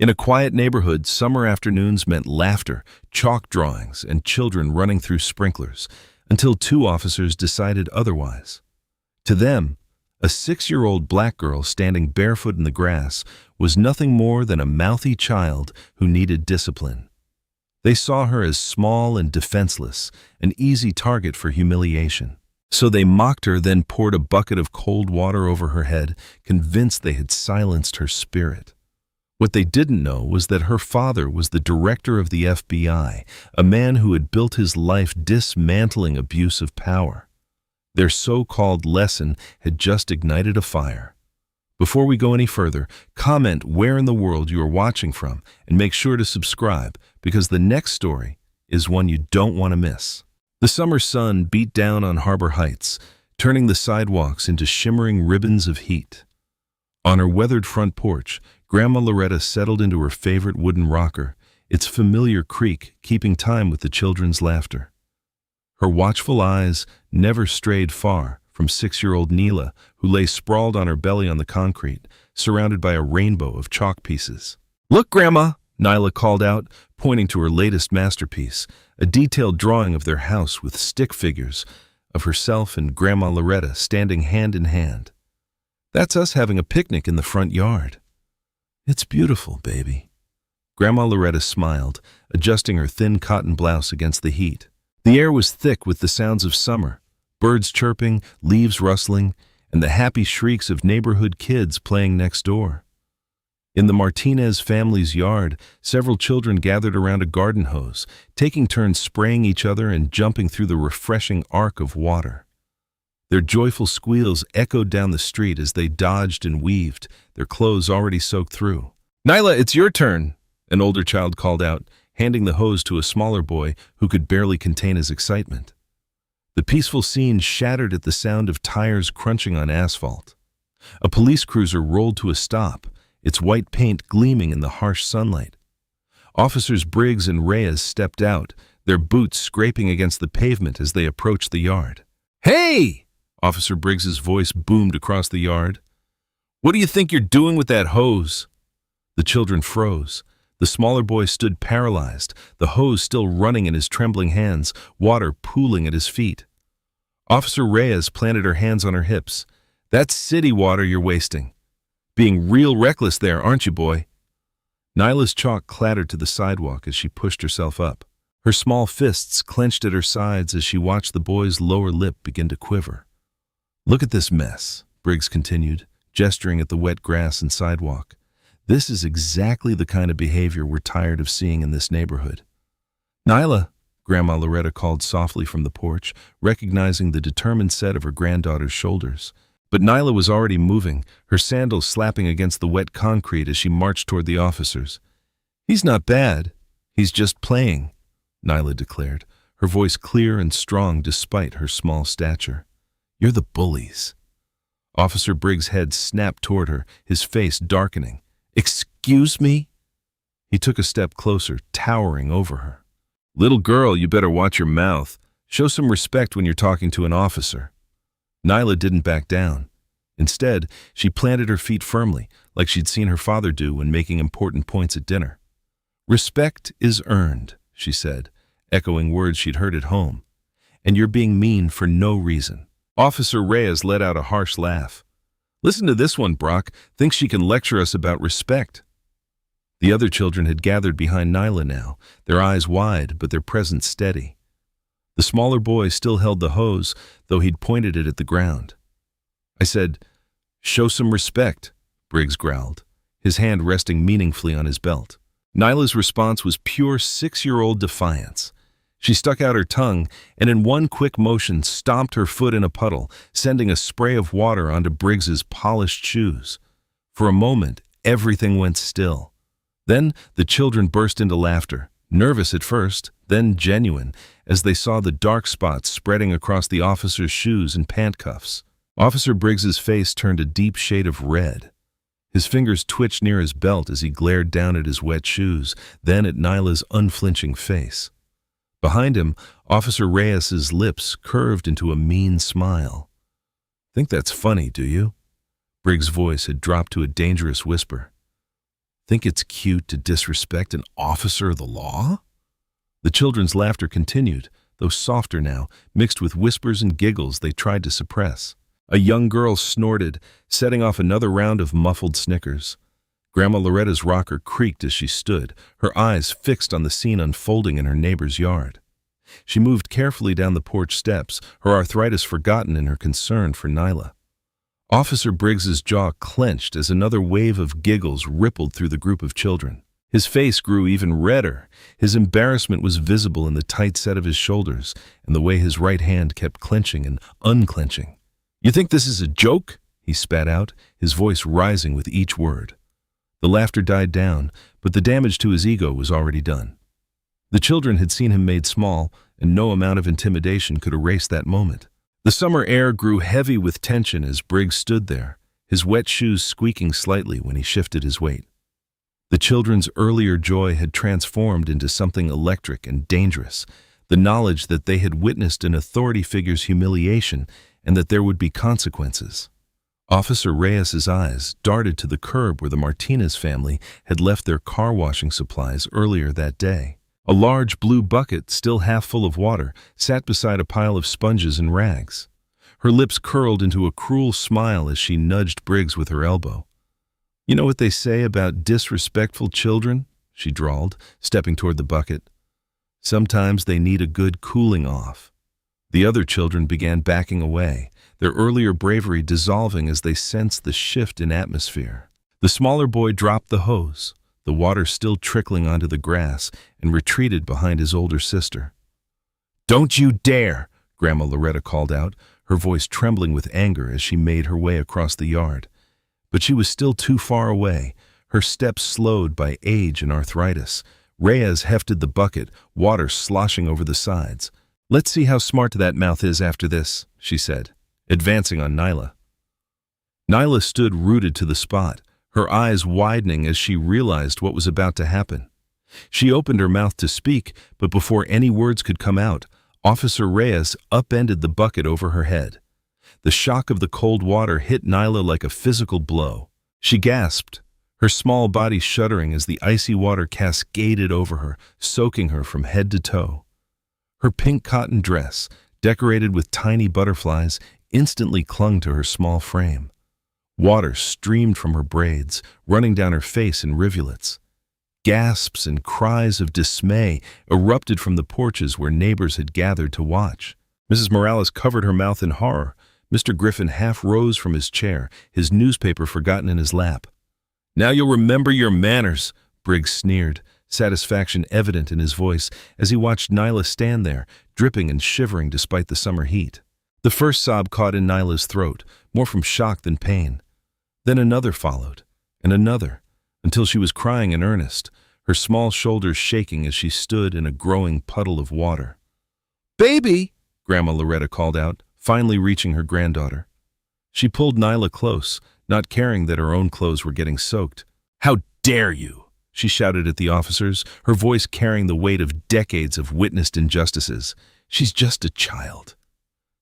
In a quiet neighborhood, summer afternoons meant laughter, chalk drawings, and children running through sprinklers, until two officers decided otherwise. To them, a 6-year-old black girl standing barefoot in the grass was nothing more than a mouthy child who needed discipline. They saw her as small and defenseless, an easy target for humiliation. So they mocked her, then poured a bucket of cold water over her head, convinced they had silenced her spirit. What they didn't know was that her father was the director of the FBI, a man who had built his life dismantling abuse of power. Their so-called lesson had just ignited a fire. Before we go any further, comment where in the world you are watching from and make sure to subscribe, because the next story is one you don't want to miss. The summer sun beat down on Harbor Heights, turning the sidewalks into shimmering ribbons of heat. On her weathered front porch, Grandma Loretta settled into her favorite wooden rocker, its familiar creak keeping time with the children's laughter. Her watchful eyes never strayed far from 6-year-old Neela, who lay sprawled on her belly on the concrete, surrounded by a rainbow of chalk pieces. "Look, Grandma!" Nyla called out, pointing to her latest masterpiece, a detailed drawing of their house with stick figures of herself and Grandma Loretta standing hand in hand. "That's us having a picnic in the front yard." "It's beautiful, baby." Grandma Loretta smiled, adjusting her thin cotton blouse against the heat. The air was thick with the sounds of summer, birds chirping, leaves rustling, and the happy shrieks of neighborhood kids playing next door. In the Martinez family's yard, several children gathered around a garden hose, taking turns spraying each other and jumping through the refreshing arc of water. Their joyful squeals echoed down the street as they dodged and weaved, their clothes already soaked through. "Nyla, it's your turn," an older child called out, handing the hose to a smaller boy who could barely contain his excitement. The peaceful scene shattered at the sound of tires crunching on asphalt. A police cruiser rolled to a stop, its white paint gleaming in the harsh sunlight. Officers Briggs and Reyes stepped out, their boots scraping against the pavement as they approached the yard. "Hey!" Officer Briggs's voice boomed across the yard. "What do you think you're doing with that hose?" The children froze. The smaller boy stood paralyzed, the hose still running in his trembling hands, water pooling at his feet. Officer Reyes planted her hands on her hips. "That's city water you're wasting. Being real reckless there, aren't you, boy?" Nyla's chalk clattered to the sidewalk as she pushed herself up. Her small fists clenched at her sides as she watched the boy's lower lip begin to quiver. "Look at this mess," Briggs continued, gesturing at the wet grass and sidewalk. "This is exactly the kind of behavior we're tired of seeing in this neighborhood." "Nyla," Grandma Loretta called softly from the porch, recognizing the determined set of her granddaughter's shoulders. But Nyla was already moving, her sandals slapping against the wet concrete as she marched toward the officers. "He's not bad. He's just playing," Nyla declared, her voice clear and strong despite her small stature. "You're the bullies." Officer Briggs' head snapped toward her, his face darkening. "Excuse me?" He took a step closer, towering over her. "Little girl, you better watch your mouth. Show some respect when you're talking to an officer." Nyla didn't back down. Instead, she planted her feet firmly, like she'd seen her father do when making important points at dinner. "Respect is earned," she said, echoing words she'd heard at home. "And you're being mean for no reason." Officer Reyes let out a harsh laugh. "Listen to this one, Brock. Thinks she can lecture us about respect." The other children had gathered behind Nyla now, their eyes wide but their presence steady. The smaller boy still held the hose, though he'd pointed it at the ground. "I said, show some respect," Briggs growled, his hand resting meaningfully on his belt. Nyla's response was pure 6-year-old defiance. She stuck out her tongue and in one quick motion stomped her foot in a puddle, sending a spray of water onto Briggs's polished shoes. For a moment, everything went still. Then the children burst into laughter, nervous at first, then genuine, as they saw the dark spots spreading across the officer's shoes and pant cuffs. Officer Briggs's face turned a deep shade of red. His fingers twitched near his belt as he glared down at his wet shoes, then at Nyla's unflinching face. Behind him, Officer Reyes's lips curved into a mean smile. "Think that's funny, do you?" Briggs' voice had dropped to a dangerous whisper. Think it's cute to disrespect an officer of the law? The children's laughter continued, though softer now, mixed with whispers and giggles they tried to suppress. A young girl snorted, setting off another round of muffled snickers. Grandma Loretta's rocker creaked as she stood, her eyes fixed on the scene unfolding in her neighbor's yard. She moved carefully down the porch steps, her arthritis forgotten in her concern for Nyla. Officer Briggs's jaw clenched as another wave of giggles rippled through the group of children. His face grew even redder. His embarrassment was visible in the tight set of his shoulders and the way his right hand kept clenching and unclenching. "You think this is a joke?" he spat out, his voice rising with each word. The laughter died down, but the damage to his ego was already done. The children had seen him made small, and no amount of intimidation could erase that moment. The summer air grew heavy with tension as Briggs stood there, his wet shoes squeaking slightly when he shifted his weight. The children's earlier joy had transformed into something electric and dangerous, the knowledge that they had witnessed an authority figure's humiliation and that there would be consequences. Officer Reyes's eyes darted to the curb where the Martinez family had left their car washing supplies earlier that day. A large blue bucket, still half full of water, sat beside a pile of sponges and rags. Her lips curled into a cruel smile as she nudged Briggs with her elbow. "You know what they say about disrespectful children?" she drawled, stepping toward the bucket. "Sometimes they need a good cooling off." The other children began backing away, their earlier bravery dissolving as they sensed the shift in atmosphere. The smaller boy dropped the hose, the water still trickling onto the grass, and retreated behind his older sister. "Don't you dare!" Grandma Loretta called out, her voice trembling with anger as she made her way across the yard. But she was still too far away, her steps slowed by age and arthritis. Reyes hefted the bucket, water sloshing over the sides. "Let's see how smart that mouth is after this," she said, advancing on Nyla. Nyla stood rooted to the spot, her eyes widening as she realized what was about to happen. She opened her mouth to speak, but before any words could come out, Officer Reyes upended the bucket over her head. The shock of the cold water hit Nyla like a physical blow. She gasped, her small body shuddering as the icy water cascaded over her, soaking her from head to toe. Her pink cotton dress, decorated with tiny butterflies, instantly clung to her small frame. Water streamed from her braids, running down her face in rivulets. Gasps and cries of dismay erupted from the porches where neighbors had gathered to watch. Mrs. Morales covered her mouth in horror. Mr. Griffin half rose from his chair, his newspaper forgotten in his lap. "Now you'll remember your manners," Briggs sneered, satisfaction evident in his voice as he watched Nyla stand there, dripping and shivering despite the summer heat. The first sob caught in Nyla's throat, more from shock than pain. Then another followed, and another, until she was crying in earnest, her small shoulders shaking as she stood in a growing puddle of water. "Baby!" Grandma Loretta called out, finally reaching her granddaughter. She pulled Nyla close, not caring that her own clothes were getting soaked. "How dare you!" she shouted at the officers, her voice carrying the weight of decades of witnessed injustices. "She's just a child."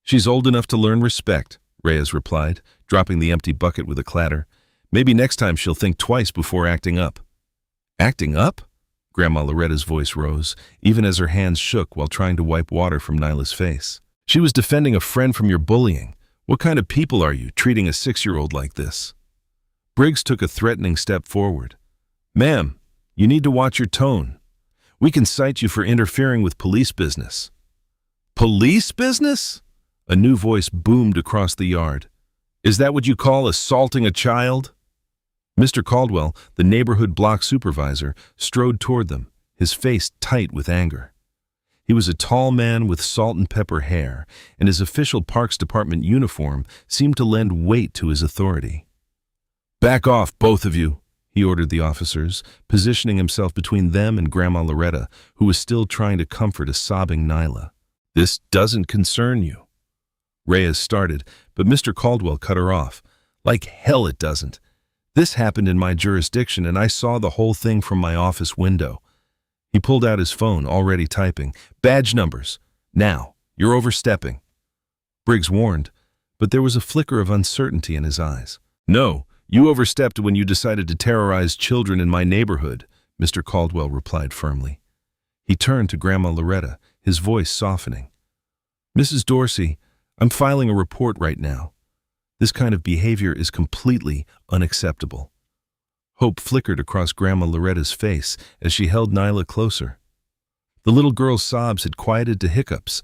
"She's old enough to learn respect," Reyes replied, dropping the empty bucket with a clatter. "Maybe next time she'll think twice before acting up." "Acting up?" Grandma Loretta's voice rose, even as her hands shook while trying to wipe water from Nyla's face. "She was defending a friend from your bullying. What kind of people are you, treating a 6-year-old like this?" Briggs took a threatening step forward. "Ma'am, you need to watch your tone. We can cite you for interfering with police business." "Police business?" A new voice boomed across the yard. "Is that what you call assaulting a child?" Mr. Caldwell, the neighborhood block supervisor, strode toward them, his face tight with anger. He was a tall man with salt and pepper hair, and his official Parks Department uniform seemed to lend weight to his authority. "Back off, both of you," he ordered the officers, positioning himself between them and Grandma Loretta, who was still trying to comfort a sobbing Nyla. "This doesn't concern you." Reyes started, but Mr. Caldwell cut her off. "Like hell it doesn't. This happened in my jurisdiction and I saw the whole thing from my office window." He pulled out his phone, already typing. "Badge numbers. Now, you're overstepping." Briggs warned, but there was a flicker of uncertainty in his eyes. "No, You overstepped when you decided to terrorize children in my neighborhood, Mr. Caldwell replied firmly. He turned to Grandma Loretta, his voice softening. Mrs. Dorsey, I'm filing a report right now. This kind of behavior is completely unacceptable. Hope flickered across Grandma Loretta's face as she held Nyla closer. The little girl's sobs had quieted to hiccups,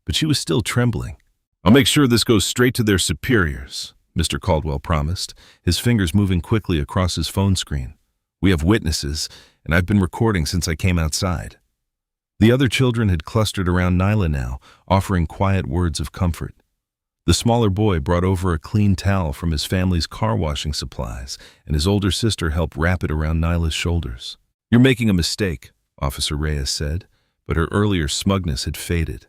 but she was still trembling. I'll make sure this goes straight to their superiors, Mr. Caldwell promised, his fingers moving quickly across his phone screen. We have witnesses, and I've been recording since I came outside. The other children had clustered around Nyla now, offering quiet words of comfort. The smaller boy brought over a clean towel from his family's car washing supplies, and his older sister helped wrap it around Nyla's shoulders. You're making a mistake, Officer Reyes said, but her earlier smugness had faded.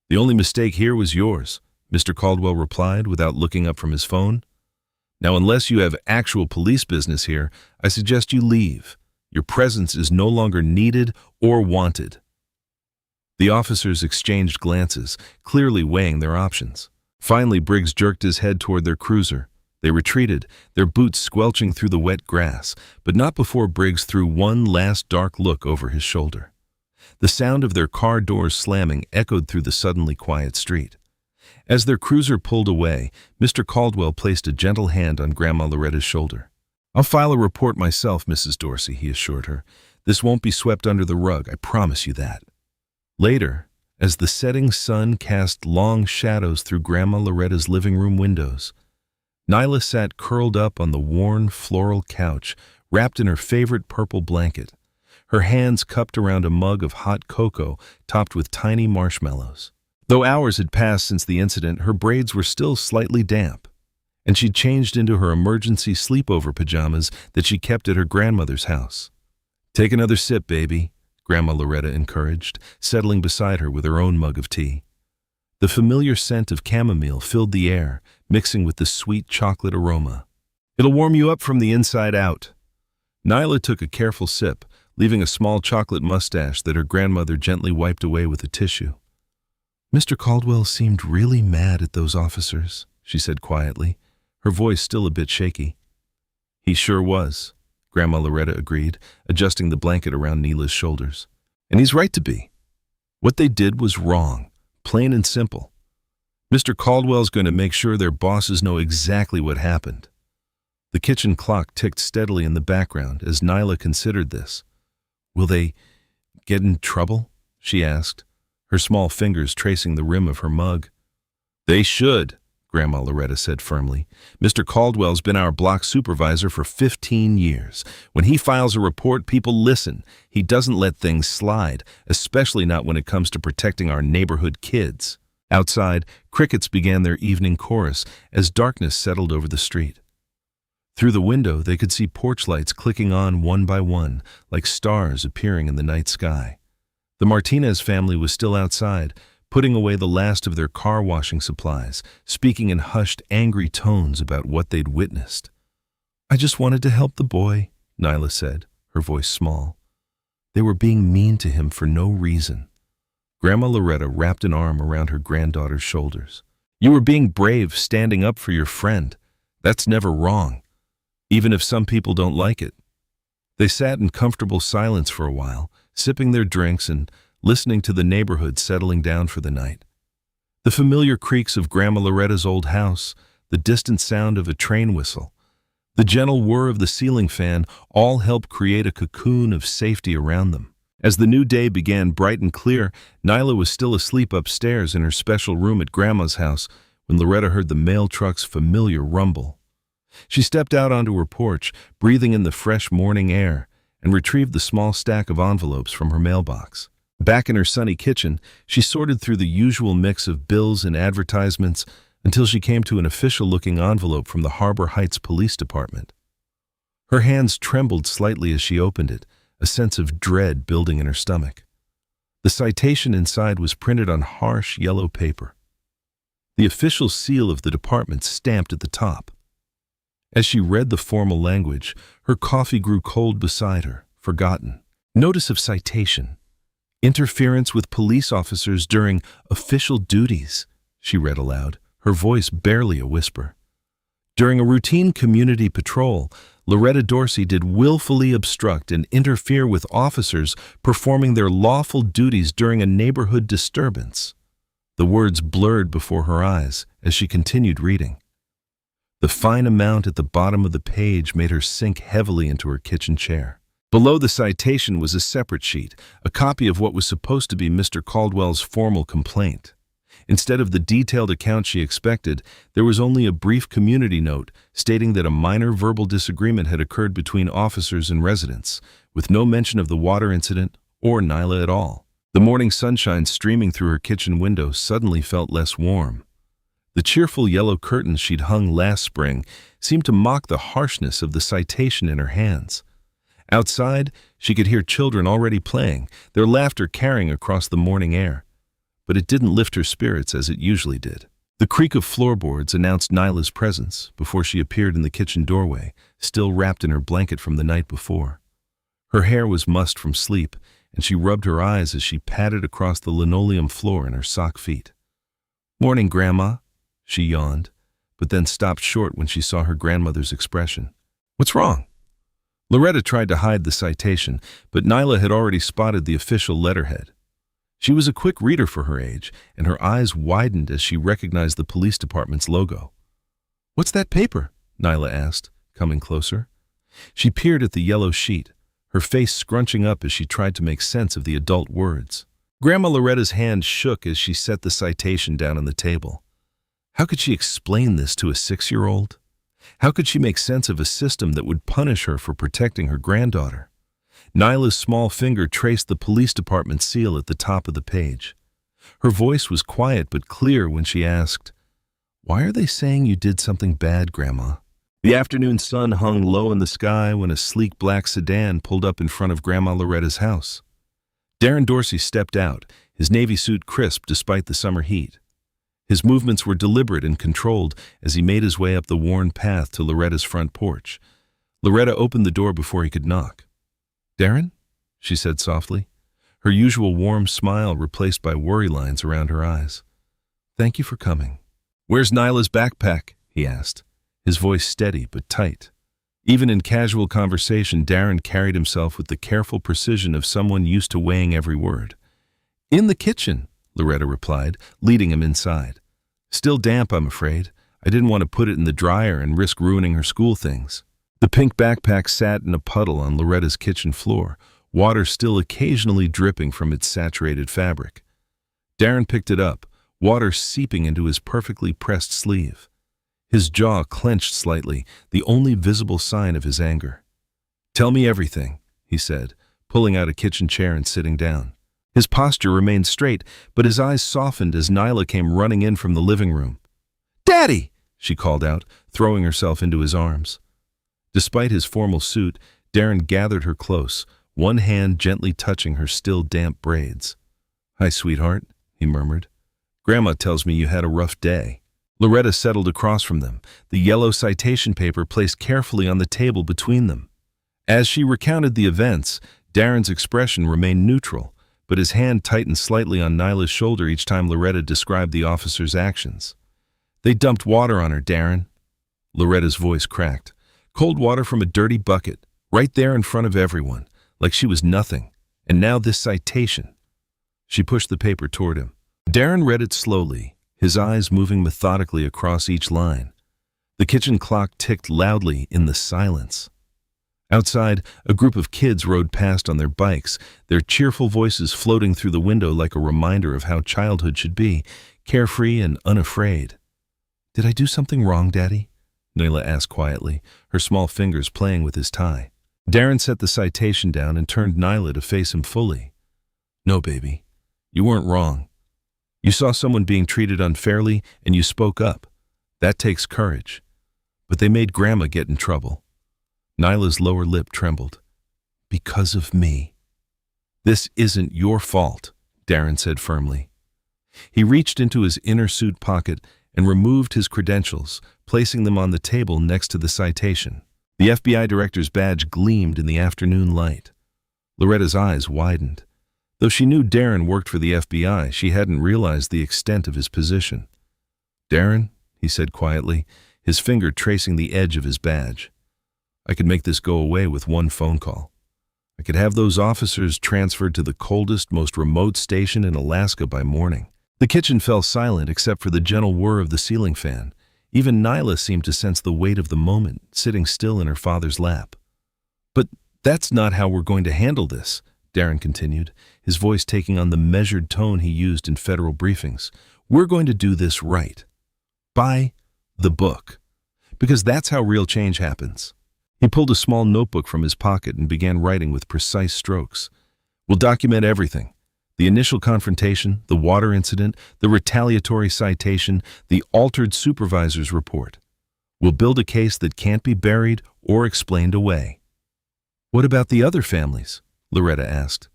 The only mistake here was yours, Mr. Caldwell replied without looking up from his phone. Now, unless you have actual police business here, I suggest you leave. Your presence is no longer needed or wanted. The officers exchanged glances, clearly weighing their options. Finally, Briggs jerked his head toward their cruiser. They retreated, their boots squelching through the wet grass, but not before Briggs threw one last dark look over his shoulder. The sound of their car doors slamming echoed through the suddenly quiet street. As their cruiser pulled away, Mr. Caldwell placed a gentle hand on Grandma Loretta's shoulder. I'll file a report myself, Mrs. Dorsey, he assured her. This won't be swept under the rug, I promise you that. Later, as the setting sun cast long shadows through Grandma Loretta's living room windows, Nyla sat curled up on the worn floral couch, wrapped in her favorite purple blanket, her hands cupped around a mug of hot cocoa topped with tiny marshmallows. Though hours had passed since the incident, her braids were still slightly damp, and she'd changed into her emergency sleepover pajamas that she kept at her grandmother's house. Take another sip, baby, Grandma Loretta encouraged, settling beside her with her own mug of tea. The familiar scent of chamomile filled the air, mixing with the sweet chocolate aroma. It'll warm you up from the inside out. Nyla took a careful sip, leaving a small chocolate mustache that her grandmother gently wiped away with a tissue. Mr. Caldwell seemed really mad at those officers, she said quietly, her voice still a bit shaky. He sure was, Grandma Loretta agreed, adjusting the blanket around Nyla's shoulders. And he's right to be. What they did was wrong, plain and simple. Mr. Caldwell's going to make sure their bosses know exactly what happened. The kitchen clock ticked steadily in the background as Nyla considered this. Will they get in trouble? She asked, her small fingers tracing the rim of her mug. They should, Grandma Loretta said firmly. Mr. Caldwell's been our block supervisor for 15 years. When he files a report, people listen. He doesn't let things slide, especially not when it comes to protecting our neighborhood kids. Outside, crickets began their evening chorus as darkness settled over the street. Through the window, they could see porch lights clicking on one by one, like stars appearing in the night sky. The Martinez family was still outside, putting away the last of their car washing supplies, speaking in hushed, angry tones about what they'd witnessed. I just wanted to help the boy, Nyla said, her voice small. They were being mean to him for no reason. Grandma Loretta wrapped an arm around her granddaughter's shoulders. You were being brave, standing up for your friend. That's never wrong, even if some people don't like it. They sat in comfortable silence for a while, sipping their drinks and listening to the neighborhood settling down for the night. The familiar creaks of Grandma Loretta's old house, the distant sound of a train whistle, the gentle whir of the ceiling fan all helped create a cocoon of safety around them. As the new day began bright and clear, Nyla was still asleep upstairs in her special room at Grandma's house when Loretta heard the mail truck's familiar rumble. She stepped out onto her porch, breathing in the fresh morning air, and retrieved the small stack of envelopes from her mailbox. Back in her sunny kitchen, she sorted through the usual mix of bills and advertisements until she came to an official-looking envelope from the Harbor Heights Police Department. Her hands trembled slightly as she opened it, a sense of dread building in her stomach. The citation inside was printed on harsh yellow paper. The official seal of the department stamped at the top. As she read the formal language, her coffee grew cold beside her, forgotten. Notice of citation. Interference with police officers during official duties, she read aloud, her voice barely a whisper. During a routine community patrol, Loretta Dorsey did willfully obstruct and interfere with officers performing their lawful duties during a neighborhood disturbance. The words blurred before her eyes as she continued reading. The fine amount at the bottom of the page made her sink heavily into her kitchen chair. Below the citation was a separate sheet, a copy of what was supposed to be Mr. Caldwell's formal complaint. Instead of the detailed account she expected, there was only a brief community note stating that a minor verbal disagreement had occurred between officers and residents, with no mention of the water incident or Nyla at all. The morning sunshine streaming through her kitchen window suddenly felt less warm. The cheerful yellow curtains she'd hung last spring seemed to mock the harshness of the citation in her hands. Outside, she could hear children already playing, their laughter carrying across the morning air. But it didn't lift her spirits as it usually did. The creak of floorboards announced Nyla's presence before she appeared in the kitchen doorway, still wrapped in her blanket from the night before. Her hair was mussed from sleep, and she rubbed her eyes as she padded across the linoleum floor in her sock feet. "Morning, Grandma," she yawned, but then stopped short when she saw her grandmother's expression. "What's wrong?" Loretta tried to hide the citation, but Nyla had already spotted the official letterhead. She was a quick reader for her age, and her eyes widened as she recognized the police department's logo. "What's that paper?" Nyla asked, coming closer. She peered at the yellow sheet, her face scrunching up as she tried to make sense of the adult words. Grandma Loretta's hand shook as she set the citation down on the table. How could she explain this to a 6-year-old? How could she make sense of a system that would punish her for protecting her granddaughter? Nyla's small finger traced the police department seal at the top of the page. Her voice was quiet but clear when she asked, "Why are they saying you did something bad, Grandma?" The afternoon sun hung low in the sky when a sleek black sedan pulled up in front of Grandma Loretta's house. Darren Dorsey stepped out, his navy suit crisp despite the summer heat. His movements were deliberate and controlled as he made his way up the worn path to Loretta's front porch. Loretta opened the door before he could knock. "Darren?" she said softly, her usual warm smile replaced by worry lines around her eyes. "Thank you for coming." "Where's Nyla's backpack?" he asked, his voice steady but tight. Even in casual conversation, Darren carried himself with the careful precision of someone used to weighing every word. "In the kitchen," Loretta replied, leading him inside. "Still damp, I'm afraid. I didn't want to put it in the dryer and risk ruining her school things." The pink backpack sat in a puddle on Loretta's kitchen floor, water still occasionally dripping from its saturated fabric. Darren picked it up, water seeping into his perfectly pressed sleeve. His jaw clenched slightly, the only visible sign of his anger. "Tell me everything," he said, pulling out a kitchen chair and sitting down. His posture remained straight, but his eyes softened as Nyla came running in from the living room. "Daddy!" she called out, throwing herself into his arms. Despite his formal suit, Darren gathered her close, one hand gently touching her still damp braids. "Hi, sweetheart," he murmured. "Grandma tells me you had a rough day." Loretta settled across from them, the yellow citation paper placed carefully on the table between them. As she recounted the events, Darren's expression remained neutral, but his hand tightened slightly on Nyla's shoulder each time Loretta described the officer's actions. "They dumped water on her, Darren." Loretta's voice cracked. "Cold water from a dirty bucket, right there in front of everyone, like she was nothing. And now this citation." She pushed the paper toward him. Darren read it slowly, his eyes moving methodically across each line. The kitchen clock ticked loudly in the silence. Outside, a group of kids rode past on their bikes, their cheerful voices floating through the window like a reminder of how childhood should be, carefree and unafraid. "Did I do something wrong, Daddy?" Nyla asked quietly, her small fingers playing with his tie. Darren set the citation down and turned Nyla to face him fully. "No, baby, you weren't wrong. You saw someone being treated unfairly and you spoke up. That takes courage. But they made Grandma get in trouble." Nyla's lower lip trembled. "Because of me." "This isn't your fault," Darren said firmly. He reached into his inner suit pocket and removed his credentials, placing them on the table next to the citation. The FBI director's badge gleamed in the afternoon light. Loretta's eyes widened. Though she knew Darren worked for the FBI, she hadn't realized the extent of his position. "Darren," he said quietly, his finger tracing the edge of his badge. I could make this go away with one phone call. I could have those officers transferred to the coldest, most remote station in Alaska by morning. The kitchen fell silent except for the gentle whir of the ceiling fan. Even Nyla seemed to sense the weight of the moment, sitting still in her father's lap. "But that's not how we're going to handle this," Darren continued, his voice taking on the measured tone he used in federal briefings. "We're going to do this right. By the book. Because that's how real change happens." He pulled a small notebook from his pocket and began writing with precise strokes. "We'll document everything. The initial confrontation, the water incident, the retaliatory citation, the altered supervisor's report. We'll build a case that can't be buried or explained away." "What about the other families?" Loretta asked.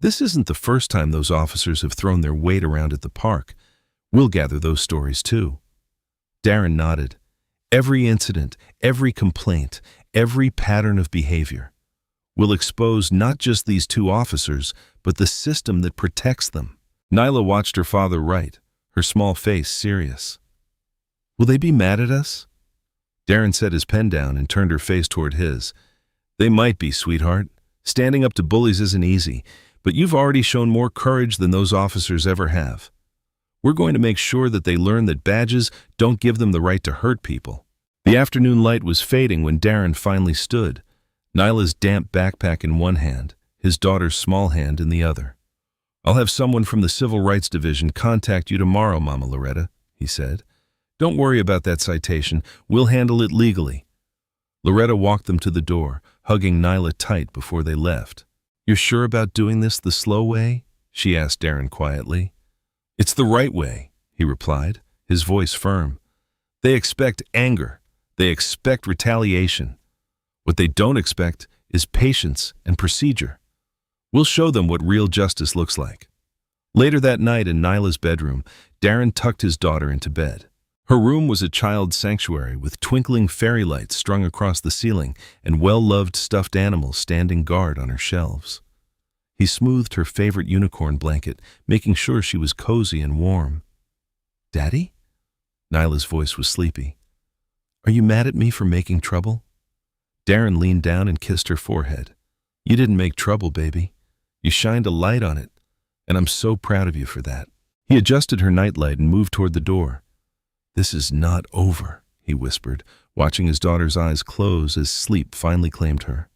"This isn't the first time those officers have thrown their weight around at the park. We'll gather those stories too." Darren nodded. "Every incident, every complaint, every pattern of behavior. We'll expose not just these two officers, but the system that protects them." Nyla watched her father write, her small face serious. "Will they be mad at us?" Darren set his pen down and turned her face toward his. "They might be, sweetheart. Standing up to bullies isn't easy, but you've already shown more courage than those officers ever have. We're going to make sure that they learn that badges don't give them the right to hurt people." The afternoon light was fading when Darren finally stood, Nyla's damp backpack in one hand, his daughter's small hand in the other. "I'll have someone from the Civil Rights Division contact you tomorrow, Mama Loretta," he said. "Don't worry about that citation. We'll handle it legally." Loretta walked them to the door, hugging Nyla tight before they left. "You're sure about doing this the slow way?" she asked Darren quietly. "It's the right way," he replied, his voice firm. "They expect anger. They expect retaliation. What they don't expect is patience and procedure. We'll show them what real justice looks like." Later that night in Nyla's bedroom, Darren tucked his daughter into bed. Her room was a child's sanctuary with twinkling fairy lights strung across the ceiling and well-loved stuffed animals standing guard on her shelves. He smoothed her favorite unicorn blanket, making sure she was cozy and warm. "Daddy?" Nyla's voice was sleepy. "Are you mad at me for making trouble?" Darren leaned down and kissed her forehead. "You didn't make trouble, baby. You shined a light on it, and I'm so proud of you for that." He adjusted her nightlight and moved toward the door. "This is not over," he whispered, watching his daughter's eyes close as sleep finally claimed her.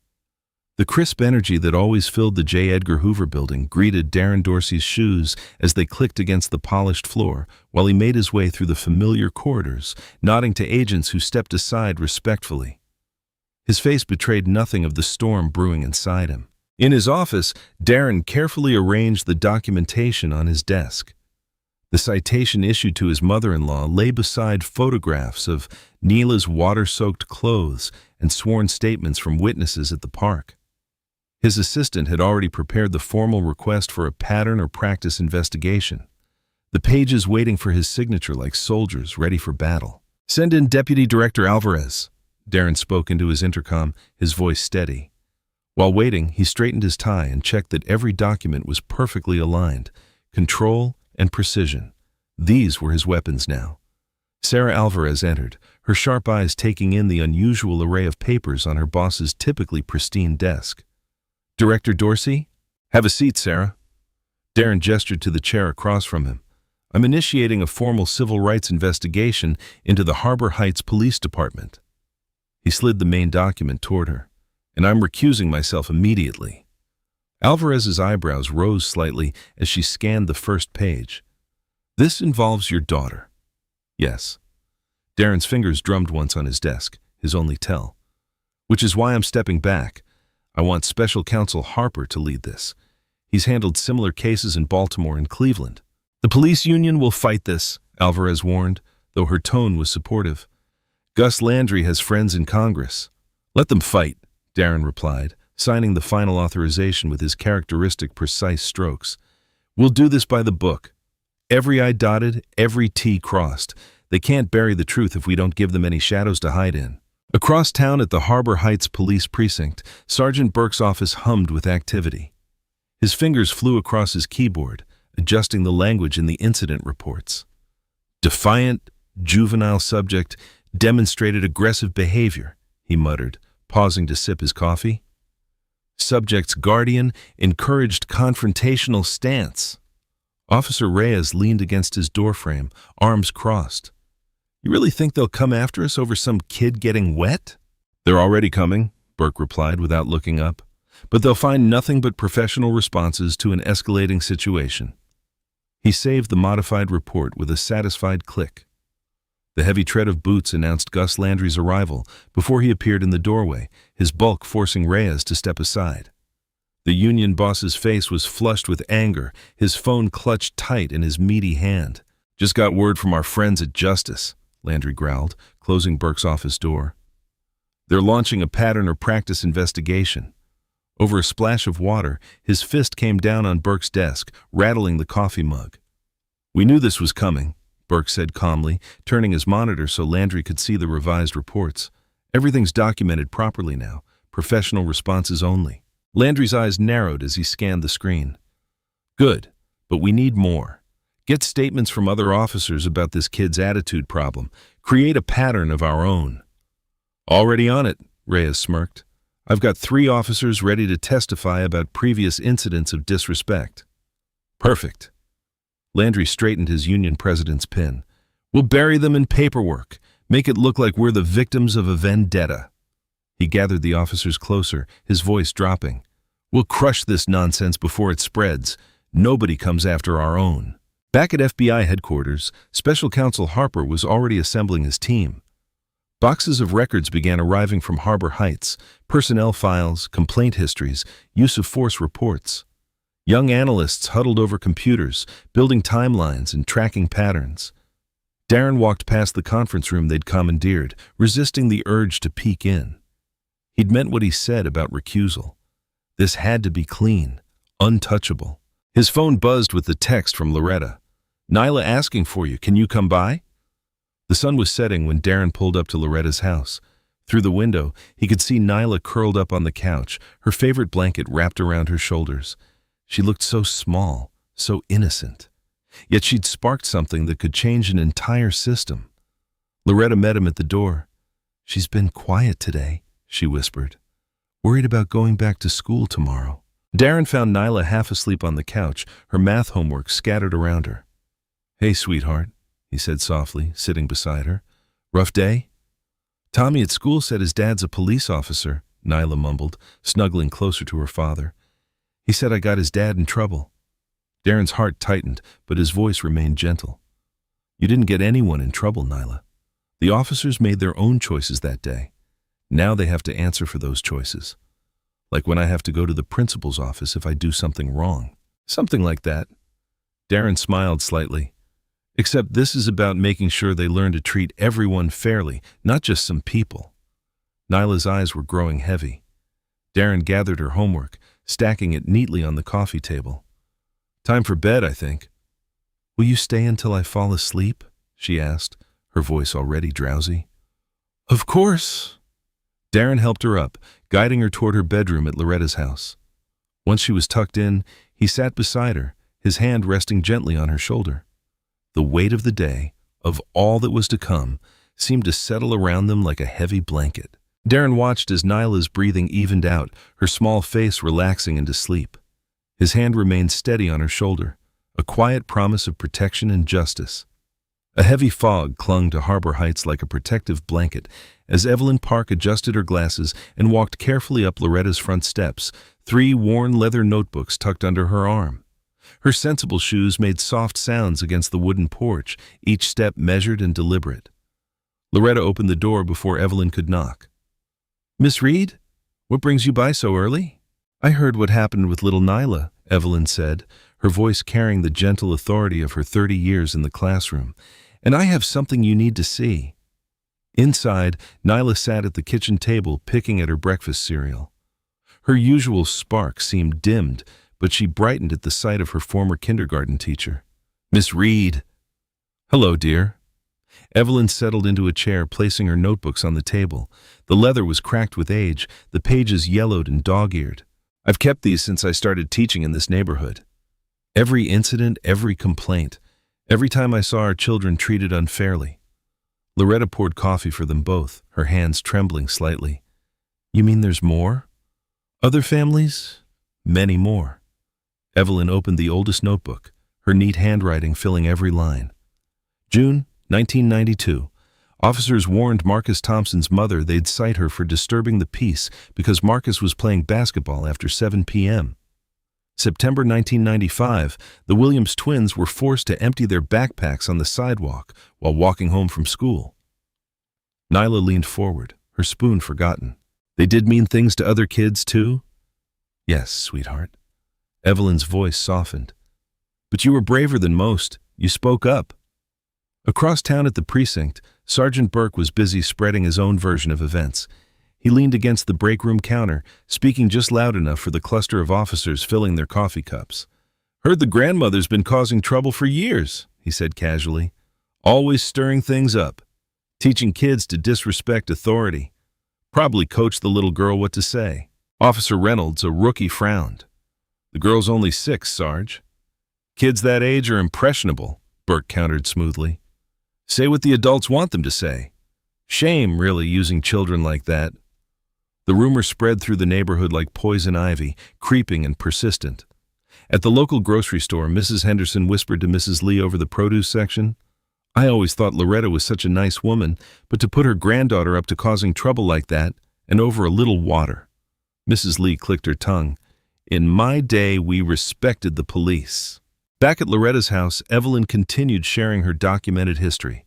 The crisp energy that always filled the J. Edgar Hoover building greeted Darren Dorsey's shoes as they clicked against the polished floor while he made his way through the familiar corridors, nodding to agents who stepped aside respectfully. His face betrayed nothing of the storm brewing inside him. In his office, Darren carefully arranged the documentation on his desk. The citation issued to his mother-in-law lay beside photographs of Neela's water-soaked clothes and sworn statements from witnesses at the park. His assistant had already prepared the formal request for a pattern or practice investigation, the pages waiting for his signature like soldiers ready for battle. "Send in Deputy Director Alvarez," Darren spoke into his intercom, his voice steady. While waiting, he straightened his tie and checked that every document was perfectly aligned. Control and precision. These were his weapons now. Sarah Alvarez entered, her sharp eyes taking in the unusual array of papers on her boss's typically pristine desk. "Director Dorsey?" "Have a seat, Sarah." Darren gestured to the chair across from him. "I'm initiating a formal civil rights investigation into the Harbor Heights Police Department." He slid the main document toward her. "And I'm recusing myself immediately." Alvarez's eyebrows rose slightly as she scanned the first page. "This involves your daughter." "Yes." Darren's fingers drummed once on his desk, his only tell. "Which is why I'm stepping back. I want Special Counsel Harper to lead this. He's handled similar cases in Baltimore and Cleveland." "The police union will fight this," Alvarez warned, though her tone was supportive. "Gus Landry has friends in Congress." "Let them fight," Darren replied, signing the final authorization with his characteristic precise strokes. "We'll do this by the book. Every I dotted, every T crossed. They can't bury the truth if we don't give them any shadows to hide in." Across town at the Harbor Heights Police Precinct, Sergeant Burke's office hummed with activity. His fingers flew across his keyboard, adjusting the language in the incident reports. "Defiant, juvenile subject, demonstrated aggressive behavior, he muttered, pausing to sip his coffee. Subject's guardian encouraged confrontational stance. Officer Reyes leaned against his doorframe, arms crossed. You really think they'll come after us over some kid getting wet? They're already coming, Burke replied without looking up. But they'll find nothing but professional responses to an escalating situation. He saved the modified report with a satisfied click. The heavy tread of boots announced Gus Landry's arrival before he appeared in the doorway, his bulk forcing Reyes to step aside. The union boss's face was flushed with anger, his phone clutched tight in his meaty hand. Just got word from our friends at Justice, Landry growled, closing Burke's office door. They're launching a pattern or practice investigation. Over a splash of water, his fist came down on Burke's desk, rattling the coffee mug. We knew this was coming, Burke said calmly, turning his monitor so Landry could see the revised reports. Everything's documented properly now, professional responses only. Landry's eyes narrowed as he scanned the screen. Good, but we need more. Get statements from other officers about this kid's attitude problem. Create a pattern of our own. Already on it, Reyes smirked. I've got 3 officers ready to testify about previous incidents of disrespect. Perfect. Landry straightened his union president's pin. We'll bury them in paperwork. Make it look like we're the victims of a vendetta. He gathered the officers closer, his voice dropping. We'll crush this nonsense before it spreads. Nobody comes after our own. Back at FBI headquarters, Special Counsel Harper was already assembling his team. Boxes of records began arriving from Harbor Heights, personnel files, complaint histories, use of force reports. Young analysts huddled over computers, building timelines and tracking patterns. Darren walked past the conference room they'd commandeered, resisting the urge to peek in. He'd meant what he said about recusal. This had to be clean, untouchable. His phone buzzed with the text from Loretta. Nyla asking for you, can you come by? The sun was setting when Darren pulled up to Loretta's house. Through the window, he could see Nyla curled up on the couch, her favorite blanket wrapped around her shoulders. She looked so small, so innocent. Yet she'd sparked something that could change an entire system. Loretta met him at the door. She's been quiet today, she whispered. Worried about going back to school tomorrow. Darren found Nyla half asleep on the couch, her math homework scattered around her. Hey, sweetheart, he said softly, sitting beside her. Rough day? Tommy at school said his dad's a police officer, Nyla mumbled, snuggling closer to her father. He said I got his dad in trouble. Darren's heart tightened, but his voice remained gentle. You didn't get anyone in trouble, Nyla. The officers made their own choices that day. Now they have to answer for those choices. Like when I have to go to the principal's office if I do something wrong. Something like that. Darren smiled slightly. Except this is about making sure they learn to treat everyone fairly, not just some people. Nyla's eyes were growing heavy. Darren gathered her homework, stacking it neatly on the coffee table. Time for bed, I think. Will you stay until I fall asleep? She asked, her voice already drowsy. Of course. Darren helped her up, guiding her toward her bedroom at Loretta's house. Once she was tucked in, he sat beside her, his hand resting gently on her shoulder. The weight of the day, of all that was to come, seemed to settle around them like a heavy blanket. Darren watched as Nyla's breathing evened out, her small face relaxing into sleep. His hand remained steady on her shoulder, a quiet promise of protection and justice. A heavy fog clung to Harbor Heights like a protective blanket as Evelyn Park adjusted her glasses and walked carefully up Loretta's front steps, 3 worn leather notebooks tucked under her arm. Her sensible shoes made soft sounds against the wooden porch, each step measured and deliberate. Loretta opened the door before Evelyn could knock. Miss Reed, what brings you by so early? I heard what happened with little Nyla, Evelyn said, her voice carrying the gentle authority of her 30 years in the classroom, and I have something you need to see. Inside, Nyla sat at the kitchen table picking at her breakfast cereal. Her usual spark seemed dimmed, but she brightened at the sight of her former kindergarten teacher. Miss Reed. Hello, dear. Evelyn settled into a chair, placing her notebooks on the table. The leather was cracked with age, the pages yellowed and dog-eared. I've kept these since I started teaching in this neighborhood. Every incident, every complaint, every time I saw our children treated unfairly. Loretta poured coffee for them both, her hands trembling slightly. You mean there's more? Other families? Many more. Evelyn opened the oldest notebook, her neat handwriting filling every line. June 1992. Officers warned Marcus Thompson's mother they'd cite her for disturbing the peace because Marcus was playing basketball after 7 p.m. September 1995, the Williams twins were forced to empty their backpacks on the sidewalk while walking home from school. Nyla leaned forward, her spoon forgotten. They did mean things to other kids, too? Yes, sweetheart. Evelyn's voice softened. But you were braver than most. You spoke up. Across town at the precinct, Sergeant Burke was busy spreading his own version of events. He leaned against the break room counter, speaking just loud enough for the cluster of officers filling their coffee cups. Heard the grandmother's been causing trouble for years, he said casually. Always stirring things up. Teaching kids to disrespect authority. Probably coached the little girl what to say. Officer Reynolds, a rookie, frowned. The girl's only 6, Sarge. Kids that age are impressionable, Burke countered smoothly. Say what the adults want them to say. Shame, really, using children like that. The rumor spread through the neighborhood like poison ivy, creeping and persistent. At the local grocery store, Mrs. Henderson whispered to Mrs. Lee over the produce section, I always thought Loretta was such a nice woman, but to put her granddaughter up to causing trouble like that, and over a little water. Mrs. Lee clicked her tongue. In my day, we respected the police. Back at Loretta's house, Evelyn continued sharing her documented history.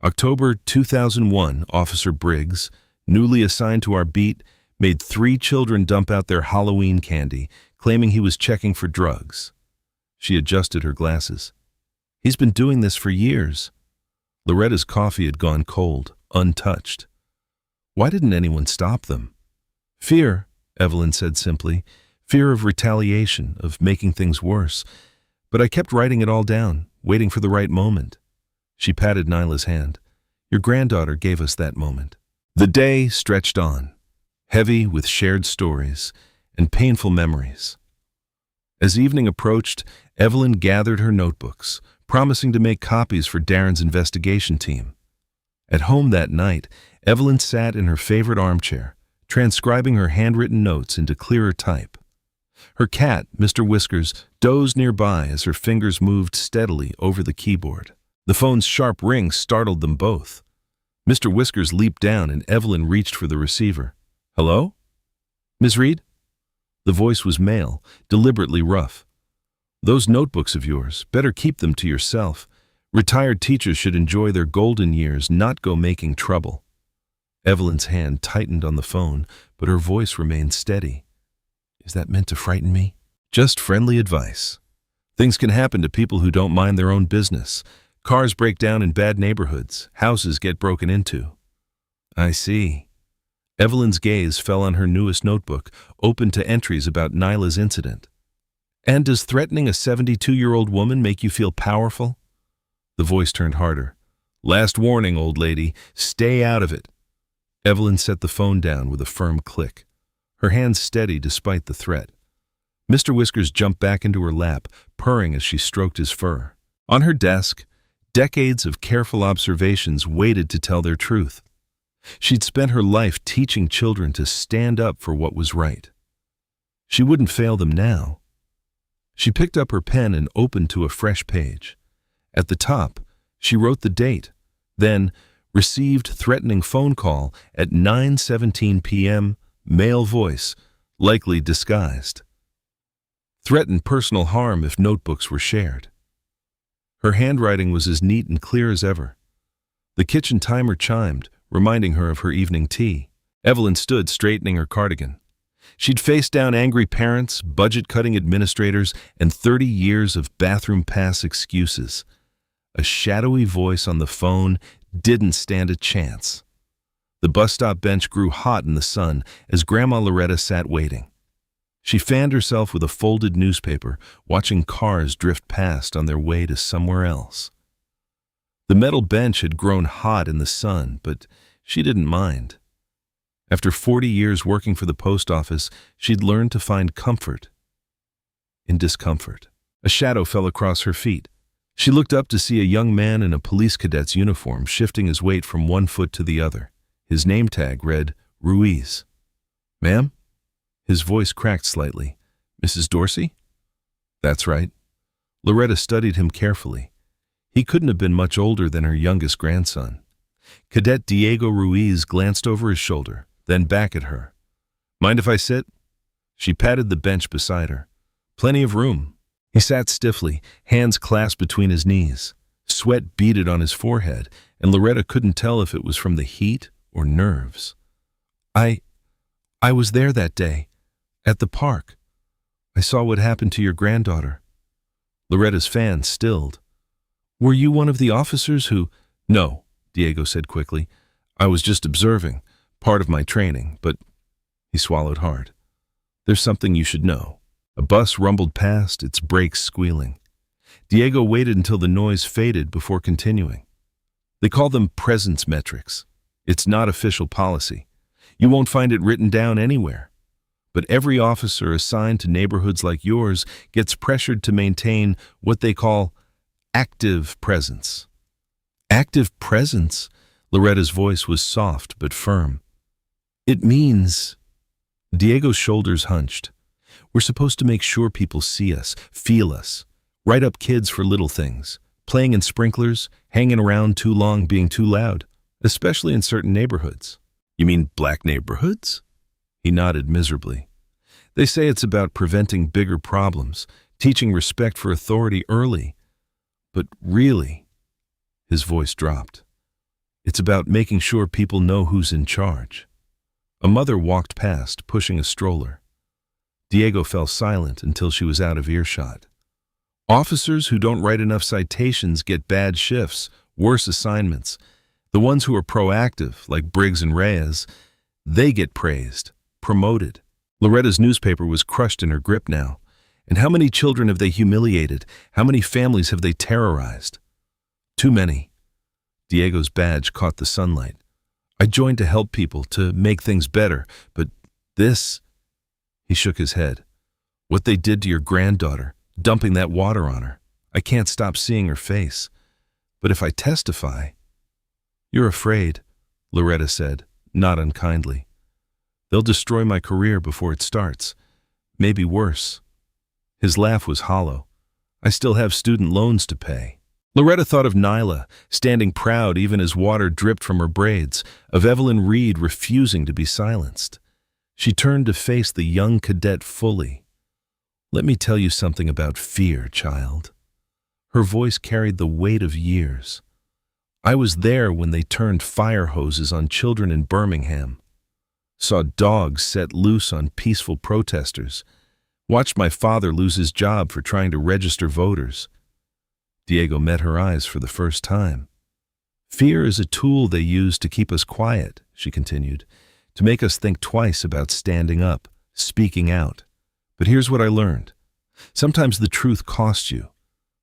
October 2001, Officer Briggs, newly assigned to our beat, made 3 children dump out their Halloween candy, claiming he was checking for drugs. She adjusted her glasses. He's been doing this for years. Loretta's coffee had gone cold, untouched. Why didn't anyone stop them? Fear, Evelyn said simply. Fear of retaliation, of making things worse. But I kept writing it all down, waiting for the right moment. She patted Nyla's hand. Your granddaughter gave us that moment. The day stretched on, heavy with shared stories and painful memories. As evening approached, Evelyn gathered her notebooks, promising to make copies for Darren's investigation team. At home that night, Evelyn sat in her favorite armchair, transcribing her handwritten notes into clearer type. Her cat, Mr. Whiskers, dozed nearby as her fingers moved steadily over the keyboard. The phone's sharp ring startled them both. Mr. Whiskers leaped down and Evelyn reached for the receiver. Hello? Ms. Reed? The voice was male, deliberately rough. Those notebooks of yours, better keep them to yourself. Retired teachers should enjoy their golden years, not go making trouble. Evelyn's hand tightened on the phone, but her voice remained steady. Is that meant to frighten me? Just friendly advice. Things can happen to people who don't mind their own business. Cars break down in bad neighborhoods. Houses get broken into. I see. Evelyn's gaze fell on her newest notebook, open to entries about Nyla's incident. And does threatening a 72-year-old woman make you feel powerful? The voice turned harder. Last warning, old lady. Stay out of it. Evelyn set the phone down with a firm click. Her hands steady despite the threat. Mr. Whiskers jumped back into her lap, purring as she stroked his fur. On her desk, decades of careful observations waited to tell their truth. She'd spent her life teaching children to stand up for what was right. She wouldn't fail them now. She picked up her pen and opened to a fresh page. At the top, she wrote the date, then received threatening phone call at 9:17 p.m., male voice, likely disguised. Threatened personal harm if notebooks were shared. Her handwriting was as neat and clear as ever. The kitchen timer chimed, reminding her of her evening tea. Evelyn stood straightening her cardigan. She'd faced down angry parents, budget-cutting administrators, and 30 years of bathroom pass excuses. A shadowy voice on the phone didn't stand a chance. The bus stop bench grew hot in the sun as Grandma Loretta sat waiting. She fanned herself with a folded newspaper, watching cars drift past on their way to somewhere else. The metal bench had grown hot in the sun, but she didn't mind. After 40 years working for the post office, she'd learned to find comfort in discomfort. A shadow fell across her feet. She looked up to see a young man in a police cadet's uniform shifting his weight from one foot to the other. His name tag read Ruiz. "Ma'am?" His voice cracked slightly. "Mrs. Dorsey?" "That's right." Loretta studied him carefully. He couldn't have been much older than her youngest grandson. Cadet Diego Ruiz glanced over his shoulder, then back at her. "Mind if I sit?" She patted the bench beside her. "Plenty of room." He sat stiffly, hands clasped between his knees. Sweat beaded on his forehead, and Loretta couldn't tell if it was from the heat or nerves. I was there that day, at the park. I saw what happened to your granddaughter." Loretta's fan stilled. "Were you one of the officers who—" "No," Diego said quickly. "I was just observing, part of my training, but—" He swallowed hard. "There's something you should know." A bus rumbled past, its brakes squealing. Diego waited until the noise faded before continuing. "They call them presence metrics. It's not official policy. You won't find it written down anywhere. But every officer assigned to neighborhoods like yours gets pressured to maintain what they call active presence." "Active presence?" Loretta's voice was soft but firm. "It means—" Diego's shoulders hunched. "We're supposed to make sure people see us, feel us, write up kids for little things, playing in sprinklers, hanging around too long, being too loud, especially in certain neighborhoods." "You mean black neighborhoods?" He nodded miserably. "They say it's about preventing bigger problems, teaching respect for authority early. But really," his voice dropped, "it's about making sure people know who's in charge." A mother walked past, pushing a stroller. Diego fell silent until she was out of earshot. "Officers who don't write enough citations get bad shifts, worse assignments. The ones who are proactive, like Briggs and Reyes, they get praised, promoted." Loretta's newspaper was crushed in her grip now. And how many children have they humiliated? How many families have they terrorized? "Too many." Diego's badge caught the sunlight. "I joined to help people, to make things better, but this—" He shook his head. "What they did to your granddaughter, dumping that water on her. I can't stop seeing her face. But if I testify—" "You're afraid," Loretta said, not unkindly. "They'll destroy my career before it starts. Maybe worse." His laugh was hollow. "I still have student loans to pay." Loretta thought of Nyla, standing proud even as water dripped from her braids, of Evelyn Reed refusing to be silenced. She turned to face the young cadet fully. "Let me tell you something about fear, child." Her voice carried the weight of years. "I was there when they turned fire hoses on children in Birmingham. Saw dogs set loose on peaceful protesters. Watched my father lose his job for trying to register voters." Diego met her eyes for the first time. "Fear is a tool they use to keep us quiet," she continued, "to make us think twice about standing up, speaking out. But here's what I learned. Sometimes the truth costs you,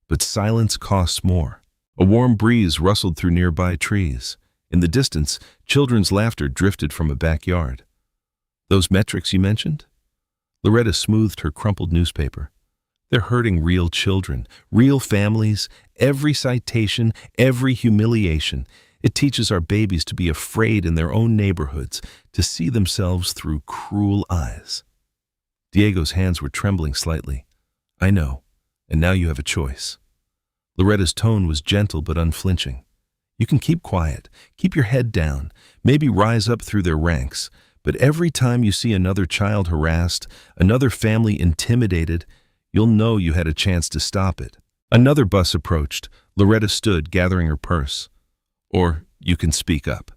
but silence costs more." A warm breeze rustled through nearby trees. In the distance, children's laughter drifted from a backyard. "Those metrics you mentioned?" Loretta smoothed her crumpled newspaper. "They're hurting real children, real families, every citation, every humiliation. It teaches our babies to be afraid in their own neighborhoods, to see themselves through cruel eyes." Diego's hands were trembling slightly. "I know, and now you have a choice." Loretta's tone was gentle but unflinching. "You can keep quiet, keep your head down, maybe rise up through their ranks, but every time you see another child harassed, another family intimidated, you'll know you had a chance to stop it." Another bus approached. Loretta stood, gathering her purse. "Or you can speak up.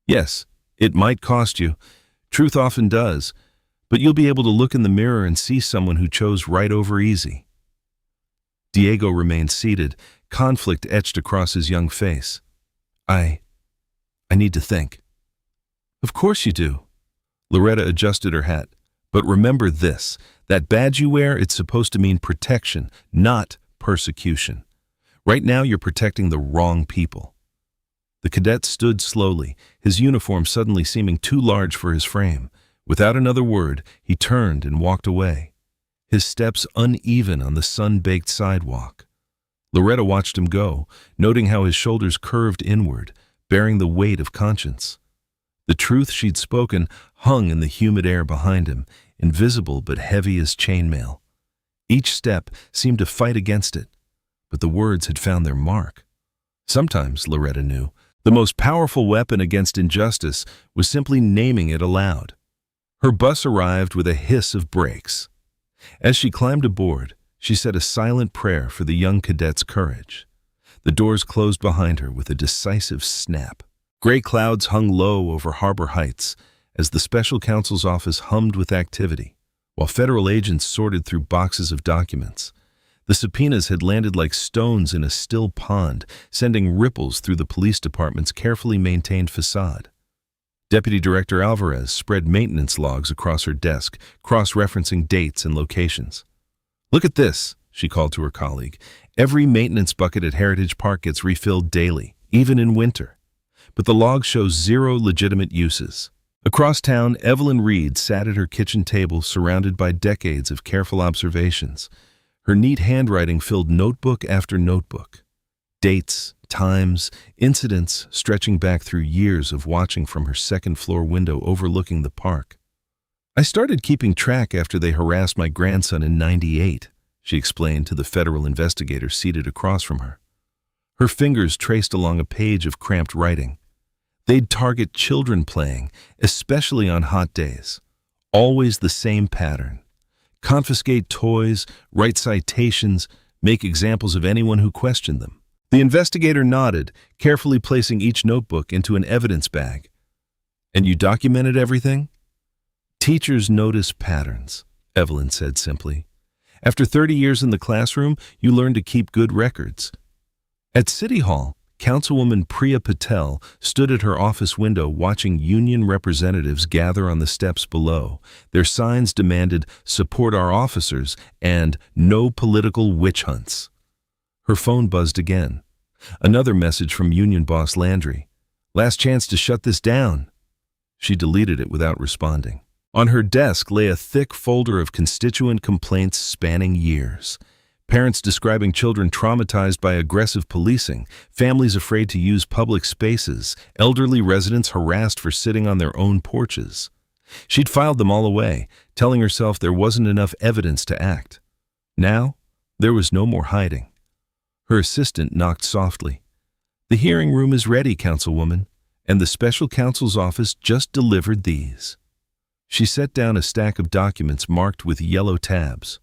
Yes, it might cost you. Truth often does. But you'll be able to look in the mirror and see someone who chose right over easy." Diego remained seated, conflict etched across his young face. I need to think." "Of course you do." Loretta adjusted her hat. "But remember this, that badge you wear, it's supposed to mean protection, not persecution. Right now you're protecting the wrong people." The cadet stood slowly, his uniform suddenly seeming too large for his frame. Without another word, he turned and walked away, his steps uneven on the sun-baked sidewalk. Loretta watched him go, noting how his shoulders curved inward, bearing the weight of conscience. The truth she'd spoken hung in the humid air behind him, invisible but heavy as chainmail. Each step seemed to fight against it, but the words had found their mark. Sometimes, Loretta knew, the most powerful weapon against injustice was simply naming it aloud. Her bus arrived with a hiss of brakes. As she climbed aboard, she said a silent prayer for the young cadet's courage. The doors closed behind her with a decisive snap. Gray clouds hung low over Harbor Heights as the special counsel's office hummed with activity, while federal agents sorted through boxes of documents. The subpoenas had landed like stones in a still pond, sending ripples through the police department's carefully maintained facade. Deputy Director Alvarez spread maintenance logs across her desk, cross-referencing dates and locations. "Look at this," she called to her colleague. "Every maintenance bucket at Heritage Park gets refilled daily, even in winter. But the log shows 0 legitimate uses." Across town, Evelyn Reed sat at her kitchen table surrounded by decades of careful observations. Her neat handwriting filled notebook after notebook. Dates, times, incidents stretching back through years of watching from her second-floor window overlooking the park. "I started keeping track after they harassed my grandson in '98, she explained to the federal investigator seated across from her. Her fingers traced along a page of cramped writing. They'd target children playing, especially on hot days. Always the same pattern. Confiscate toys, write citations, make examples of anyone who questioned them." The investigator nodded, carefully placing each notebook into an evidence bag. "And you documented everything?" "Teachers notice patterns," Evelyn said simply. "After 30 years in the classroom, you learn to keep good records." At City Hall, Councilwoman Priya Patel stood at her office window watching union representatives gather on the steps below. Their signs demanded "Support our officers" and "No political witch hunts." Her phone buzzed again. Another message from union boss Landry. "Last chance to shut this down." She deleted it without responding. On her desk lay a thick folder of constituent complaints spanning years. Parents describing children traumatized by aggressive policing, families afraid to use public spaces, elderly residents harassed for sitting on their own porches. She'd filed them all away, telling herself there wasn't enough evidence to act. Now, there was no more hiding. Her assistant knocked softly. "The hearing room is ready, Councilwoman, and the special counsel's office just delivered these." She set down a stack of documents marked with yellow tabs.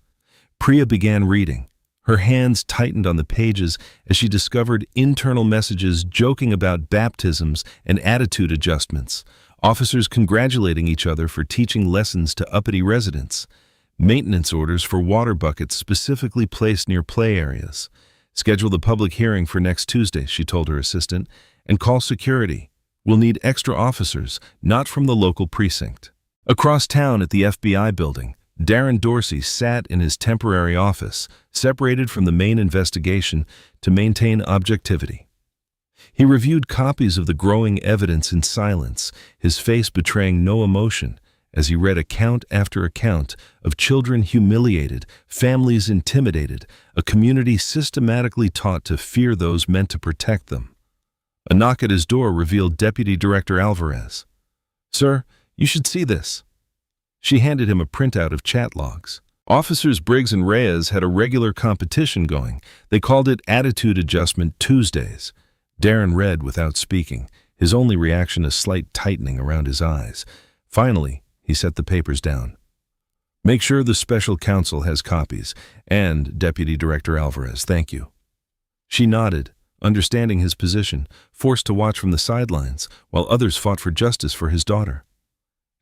Priya began reading. Her hands tightened on the pages as she discovered internal messages joking about baptisms and attitude adjustments, officers congratulating each other for teaching lessons to uppity residents, maintenance orders for water buckets specifically placed near play areas. "Schedule the public hearing for next Tuesday," she told her assistant, "and call security. We'll need extra officers, not from the local precinct." Across town at the FBI building, Darren Dorsey sat in his temporary office, separated from the main investigation to maintain objectivity. He reviewed copies of the growing evidence in silence, his face betraying no emotion, as he read account after account of children humiliated, families intimidated, a community systematically taught to fear those meant to protect them. A knock at his door revealed Deputy Director Alvarez. "Sir, you should see this." She handed him a printout of chat logs. Officers Briggs and Reyes had a regular competition going. They called it Attitude Adjustment Tuesdays. Darren read without speaking, his only reaction a slight tightening around his eyes. Finally, he set the papers down. "Make sure the special counsel has copies, and Deputy Director Alvarez, thank you." She nodded, understanding his position, forced to watch from the sidelines, while others fought for justice for his daughter.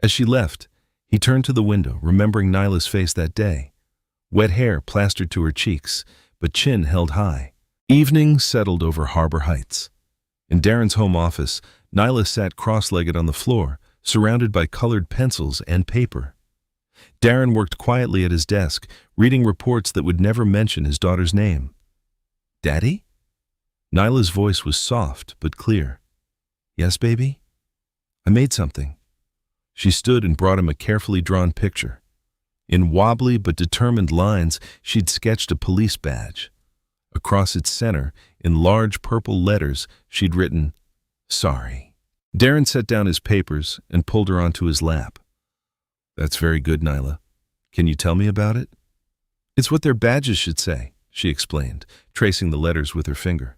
As she left, he turned to the window, remembering Nyla's face that day. Wet hair plastered to her cheeks, but chin held high. Evening settled over Harbor Heights. In Darren's home office, Nyla sat cross-legged on the floor, surrounded by colored pencils and paper. Darren worked quietly at his desk, reading reports that would never mention his daughter's name. "Daddy?" Nyla's voice was soft but clear. "Yes, baby? I made something." She stood and brought him a carefully drawn picture. In wobbly but determined lines, she'd sketched a police badge. Across its center, in large purple letters, she'd written, "Sorry." Darren set down his papers and pulled her onto his lap. "That's very good, Nyla. Can you tell me about it?" "It's what their badges should say," she explained, tracing the letters with her finger.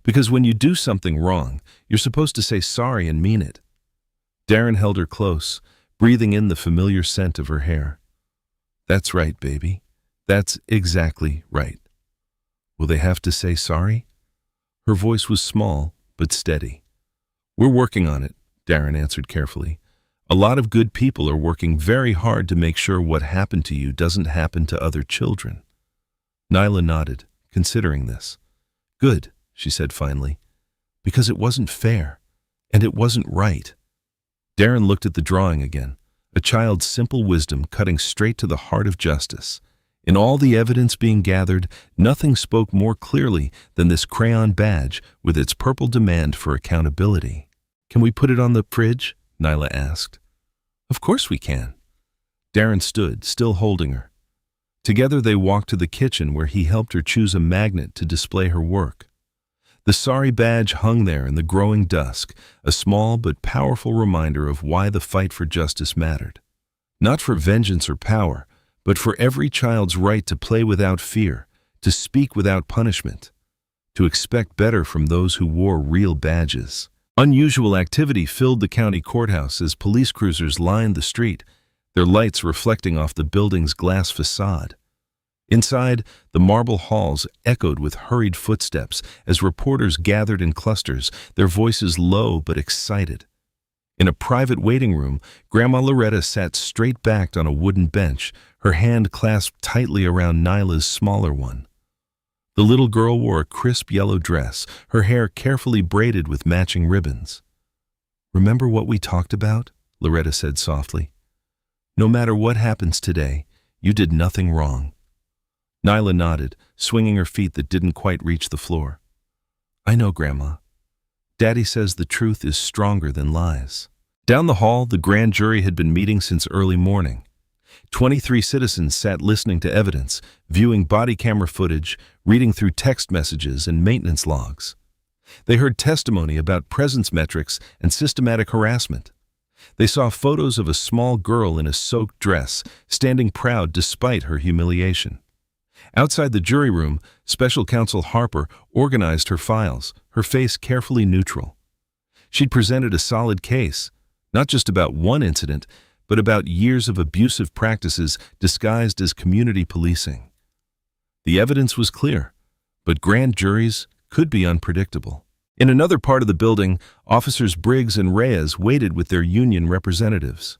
"Because when you do something wrong, you're supposed to say sorry and mean it." Darren held her close, breathing in the familiar scent of her hair. "That's right, baby. That's exactly right." "Will they have to say sorry?" Her voice was small, but steady. "We're working on it," Darren answered carefully. "A lot of good people are working very hard to make sure what happened to you doesn't happen to other children." Nyla nodded, considering this. "Good," she said finally, "because it wasn't fair, and it wasn't right." Darren looked at the drawing again, a child's simple wisdom cutting straight to the heart of justice. In all the evidence being gathered, nothing spoke more clearly than this crayon badge with its purple demand for accountability. "Can we put it on the fridge?" Nyla asked. "Of course we can." Darren stood, still holding her. Together they walked to the kitchen where he helped her choose a magnet to display her work. The sorry badge hung there in the growing dusk, a small but powerful reminder of why the fight for justice mattered. Not for vengeance or power, but for every child's right to play without fear, to speak without punishment, to expect better from those who wore real badges. Unusual activity filled the county courthouse as police cruisers lined the street, their lights reflecting off the building's glass facade. Inside, the marble halls echoed with hurried footsteps as reporters gathered in clusters, their voices low but excited. In a private waiting room, Grandma Loretta sat straight-backed on a wooden bench, her hand clasped tightly around Nyla's smaller one. The little girl wore a crisp yellow dress, her hair carefully braided with matching ribbons. "Remember what we talked about?" Loretta said softly. "No matter what happens today, you did nothing wrong." Nyla nodded, swinging her feet that didn't quite reach the floor. "I know, Grandma. Daddy says the truth is stronger than lies." Down the hall, the grand jury had been meeting since early morning. 23 citizens sat listening to evidence, viewing body camera footage, reading through text messages and maintenance logs. They heard testimony about presence metrics and systematic harassment. They saw photos of a small girl in a soaked dress, standing proud despite her humiliation. Outside the jury room, Special Counsel Harper organized her files, her face carefully neutral. She'd presented a solid case, not just about one incident, but about years of abusive practices disguised as community policing. The evidence was clear, but grand juries could be unpredictable. In another part of the building, Officers Briggs and Reyes waited with their union representatives.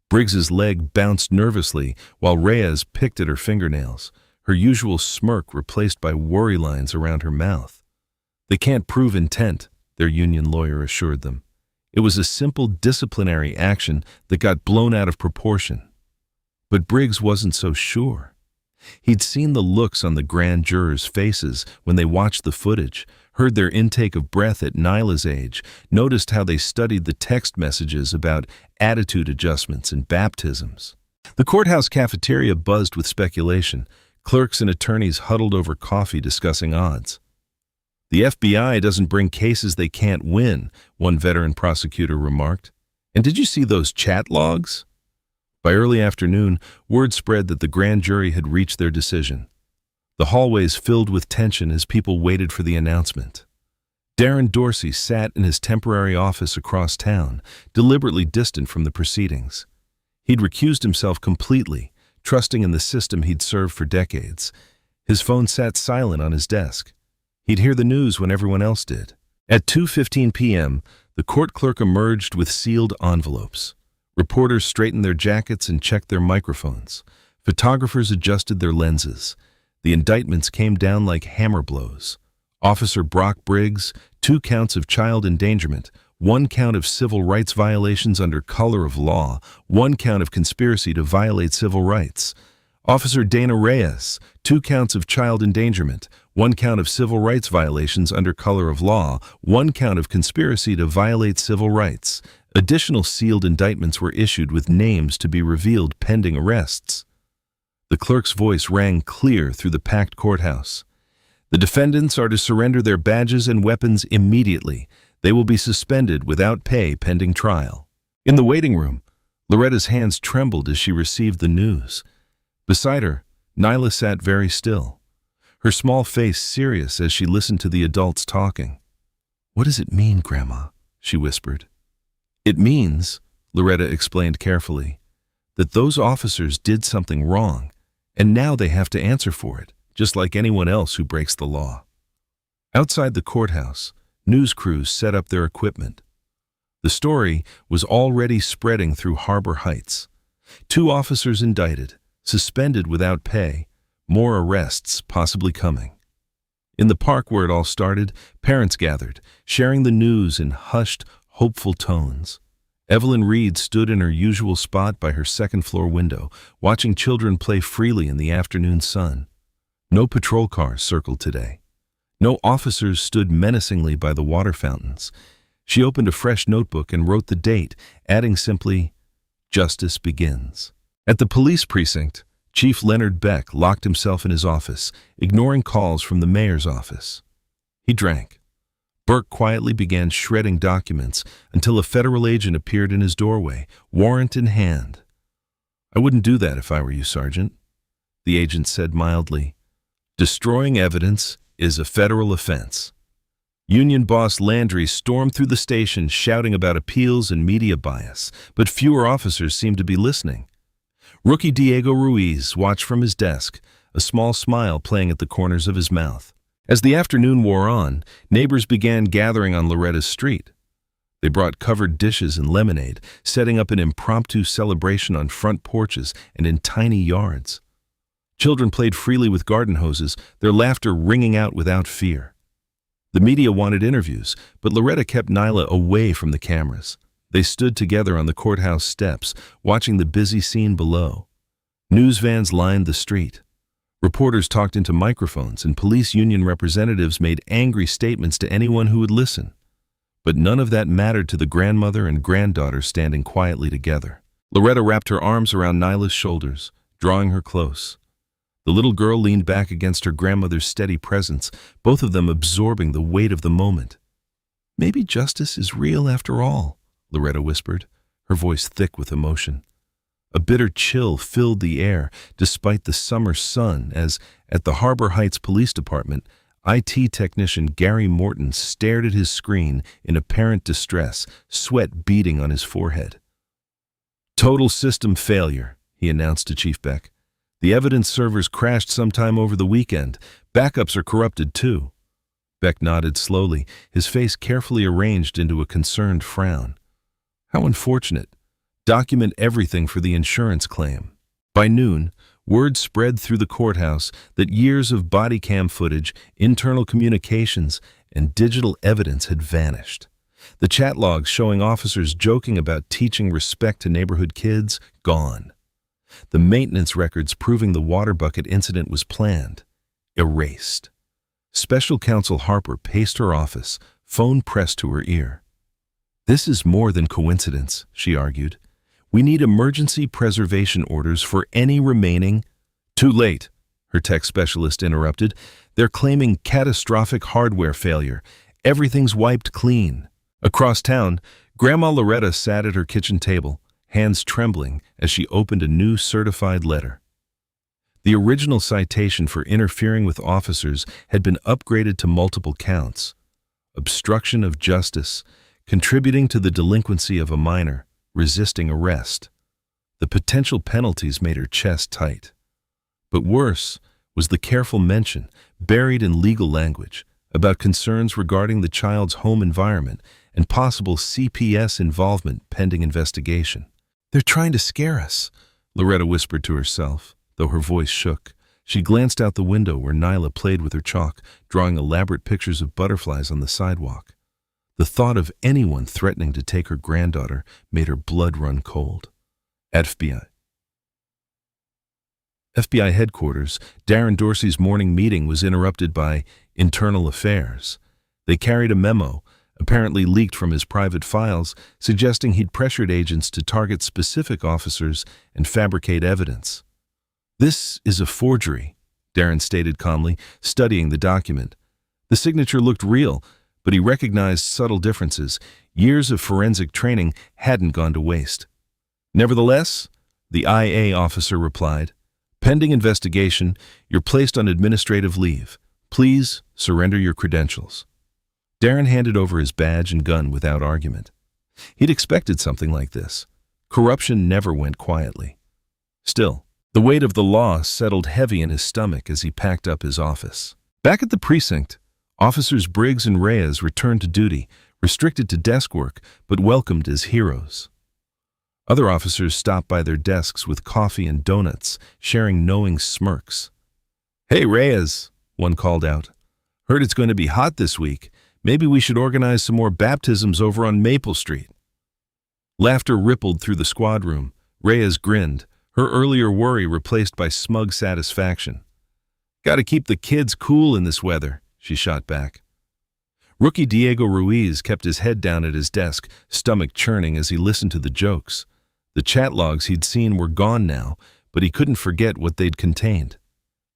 Briggs's leg bounced nervously while Reyes picked at her fingernails, her usual smirk replaced by worry lines around her mouth. "They can't prove intent," their union lawyer assured them. "It was a simple disciplinary action that got blown out of proportion." But Briggs wasn't so sure. He'd seen the looks on the grand jurors' faces when they watched the footage, heard their intake of breath at Nyla's age, noticed how they studied the text messages about attitude adjustments and baptisms. The courthouse cafeteria buzzed with speculation. Clerks and attorneys huddled over coffee discussing odds. "The FBI doesn't bring cases they can't win," one veteran prosecutor remarked. "And did you see those chat logs?" By early afternoon, word spread that the grand jury had reached their decision. The hallways filled with tension as people waited for the announcement. Darren Dorsey sat in his temporary office across town, deliberately distant from the proceedings. He'd recused himself completely, trusting in the system he'd served for decades. His phone sat silent on his desk. He'd hear the news when everyone else did. At 2:15 p.m., the court clerk emerged with sealed envelopes. Reporters straightened their jackets and checked their microphones. Photographers adjusted their lenses. The indictments came down like hammer blows. Officer Brock Briggs, 2 counts of child endangerment, 1 count of civil rights violations under color of law, 1 count of conspiracy to violate civil rights. Officer Dana Reyes, 2 counts of child endangerment, 1 count of civil rights violations under color of law, 1 count of conspiracy to violate civil rights. Additional sealed indictments were issued with names to be revealed pending arrests. The clerk's voice rang clear through the packed courthouse. The defendants are to surrender their badges and weapons immediately. They will be suspended without pay pending trial. In the waiting room, Loretta's hands trembled as she received the news. Beside her, Nyla sat very still, her small face serious as she listened to the adults talking. "What does it mean, Grandma?" she whispered. "It means," Loretta explained carefully, "that those officers did something wrong, and now they have to answer for it, just like anyone else who breaks the law." Outside the courthouse, news crews set up their equipment. The story was already spreading through Harbor Heights. 2 officers indicted, suspended without pay, more arrests possibly coming. In the park where it all started, parents gathered, sharing the news in hushed, hopeful tones. Evelyn Reed stood in her usual spot by her second-floor window, watching children play freely in the afternoon sun. No patrol cars circled today. No officers stood menacingly by the water fountains. She opened a fresh notebook and wrote the date, adding simply, "Justice begins." At the police precinct, Chief Leonard Beck locked himself in his office, ignoring calls from the mayor's office. He drank. Burke quietly began shredding documents until a federal agent appeared in his doorway, warrant in hand. "I wouldn't do that if I were you, Sergeant," the agent said mildly. "Destroying evidence is a federal offense." Union boss Landry stormed through the station shouting about appeals and media bias, but fewer officers seemed to be listening. Rookie Diego Ruiz watched from his desk, a small smile playing at the corners of his mouth. As the afternoon wore on, neighbors began gathering on Loretta's street. They brought covered dishes and lemonade, setting up an impromptu celebration on front porches and in tiny yards. Children played freely with garden hoses, their laughter ringing out without fear. The media wanted interviews, but Loretta kept Nyla away from the cameras. They stood together on the courthouse steps, watching the busy scene below. News vans lined the street. Reporters talked into microphones, and police union representatives made angry statements to anyone who would listen. But none of that mattered to the grandmother and granddaughter standing quietly together. Loretta wrapped her arms around Nyla's shoulders, drawing her close. The little girl leaned back against her grandmother's steady presence, both of them absorbing the weight of the moment. "Maybe justice is real after all," Loretta whispered, her voice thick with emotion. A bitter chill filled the air despite the summer sun as, at the Harbor Heights Police Department, IT technician Gary Morton stared at his screen in apparent distress, sweat beading on his forehead. "Total system failure," he announced to Chief Beck. "The evidence servers crashed sometime over the weekend. Backups are corrupted too." Beck nodded slowly, his face carefully arranged into a concerned frown. "How unfortunate. Document everything for the insurance claim." By noon, word spread through the courthouse that years of body cam footage, internal communications, and digital evidence had vanished. The chat logs showing officers joking about teaching respect to neighborhood kids, gone. The maintenance records proving the water bucket incident was planned, erased. Special Counsel Harper paced her office, phone pressed to her ear. "This is more than coincidence," she argued. "We need emergency preservation orders for any remaining—" "Too late," her tech specialist interrupted. "They're claiming catastrophic hardware failure. Everything's wiped clean." Across town, Grandma Loretta sat at her kitchen table, hands trembling as she opened a new certified letter. The original citation for interfering with officers had been upgraded to multiple counts: obstruction of justice, contributing to the delinquency of a minor, resisting arrest. The potential penalties made her chest tight. But worse was the careful mention, buried in legal language, about concerns regarding the child's home environment and possible CPS involvement pending investigation. "They're trying to scare us," Loretta whispered to herself, though her voice shook. She glanced out the window where Nyla played with her chalk, drawing elaborate pictures of butterflies on the sidewalk. The thought of anyone threatening to take her granddaughter made her blood run cold. At FBI headquarters, Darren Dorsey's morning meeting was interrupted by internal affairs. They carried a memo, apparently leaked from his private files, suggesting he'd pressured agents to target specific officers and fabricate evidence. "This is a forgery," Darren stated calmly, studying the document. The signature looked real, but he recognized subtle differences. Years of forensic training hadn't gone to waste. Nevertheless, the IA officer replied, "Pending investigation, you're placed on administrative leave. Please surrender your credentials." Darren handed over his badge and gun without argument. He'd expected something like this. Corruption never went quietly. Still, the weight of the law settled heavy in his stomach as he packed up his office. Back at the precinct, Officers Briggs and Reyes returned to duty, restricted to desk work, but welcomed as heroes. Other officers stopped by their desks with coffee and donuts, sharing knowing smirks. "Hey, Reyes," one called out. "Heard it's going to be hot this week. Maybe we should organize some more baptisms over on Maple Street." Laughter rippled through the squad room. Reyes grinned, her earlier worry replaced by smug satisfaction. "Gotta keep the kids cool in this weather," she shot back. Rookie Diego Ruiz kept his head down at his desk, stomach churning as he listened to the jokes. The chat logs he'd seen were gone now, but he couldn't forget what they'd contained.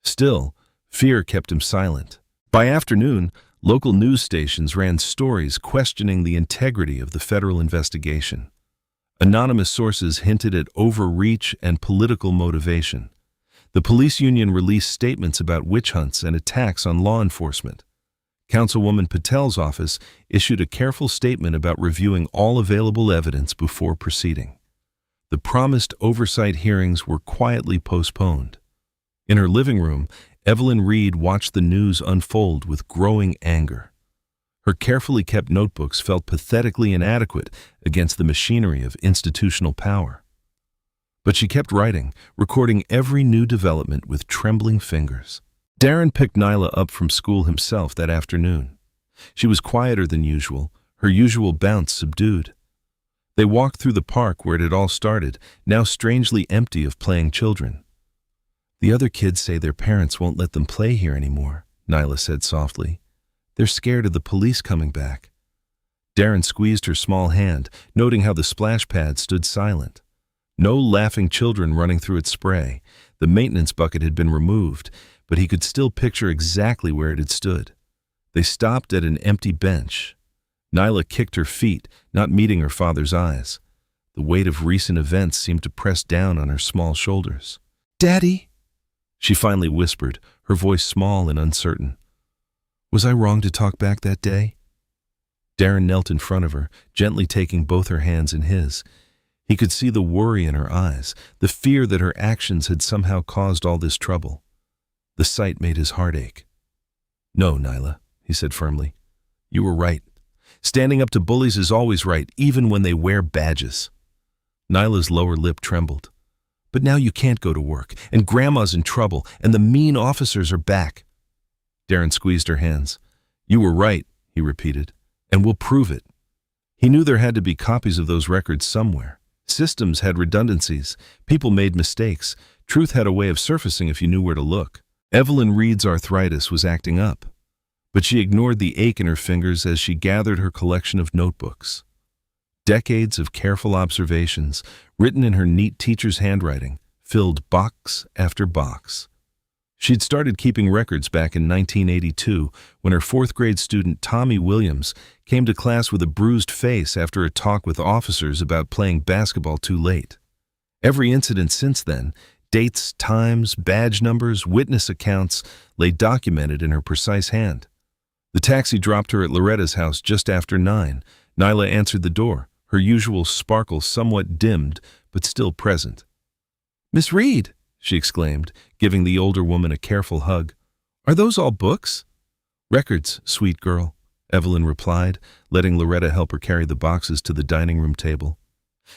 Still, fear kept him silent. By afternoon, local news stations ran stories questioning the integrity of the federal investigation. Anonymous sources hinted at overreach and political motivation. The police union released statements about witch hunts and attacks on law enforcement. Councilwoman Patel's office issued a careful statement about reviewing all available evidence before proceeding. The promised oversight hearings were quietly postponed. In her living room, Evelyn Reed watched the news unfold with growing anger. Her carefully kept notebooks felt pathetically inadequate against the machinery of institutional power. But she kept writing, recording every new development with trembling fingers. Darren picked Nyla up from school himself that afternoon. She was quieter than usual, her usual bounce subdued. They walked through the park where it had all started, now strangely empty of playing children. "The other kids say their parents won't let them play here anymore," Nyla said softly. "They're scared of the police coming back." Darren squeezed her small hand, noting how the splash pad stood silent. No laughing children running through its spray. The maintenance bucket had been removed, but he could still picture exactly where it had stood. They stopped at an empty bench. Nyla kicked her feet, not meeting her father's eyes. The weight of recent events seemed to press down on her small shoulders. "Daddy," she finally whispered, her voice small and uncertain. "Was I wrong to talk back that day?" Darren knelt in front of her, gently taking both her hands in his. He could see the worry in her eyes, the fear that her actions had somehow caused all this trouble. The sight made his heart ache. "No, Nyla," he said firmly. "You were right. Standing up to bullies is always right, even when they wear badges." Nyla's lower lip trembled. "But now you can't go to work, and Grandma's in trouble, and the mean officers are back." Darren squeezed her hands. "You were right," he repeated, "and we'll prove it." He knew there had to be copies of those records somewhere. Systems had redundancies. People made mistakes. Truth had a way of surfacing if you knew where to look. Evelyn Reed's arthritis was acting up, but she ignored the ache in her fingers as she gathered her collection of notebooks. Decades of careful observations, written in her neat teacher's handwriting, filled box after box. She'd started keeping records back in 1982 when her fourth-grade student Tommy Williams came to class with a bruised face after a talk with officers about playing basketball too late. Every incident since then, dates, times, badge numbers, witness accounts, lay documented in her precise hand. The taxi dropped her at Loretta's house just after 9. Nyla answered the door, her usual sparkle somewhat dimmed, but still present. "Miss Reed," she exclaimed, giving the older woman a careful hug. "Are those all books?" "Records, sweet girl," Evelyn replied, letting Loretta help her carry the boxes to the dining room table.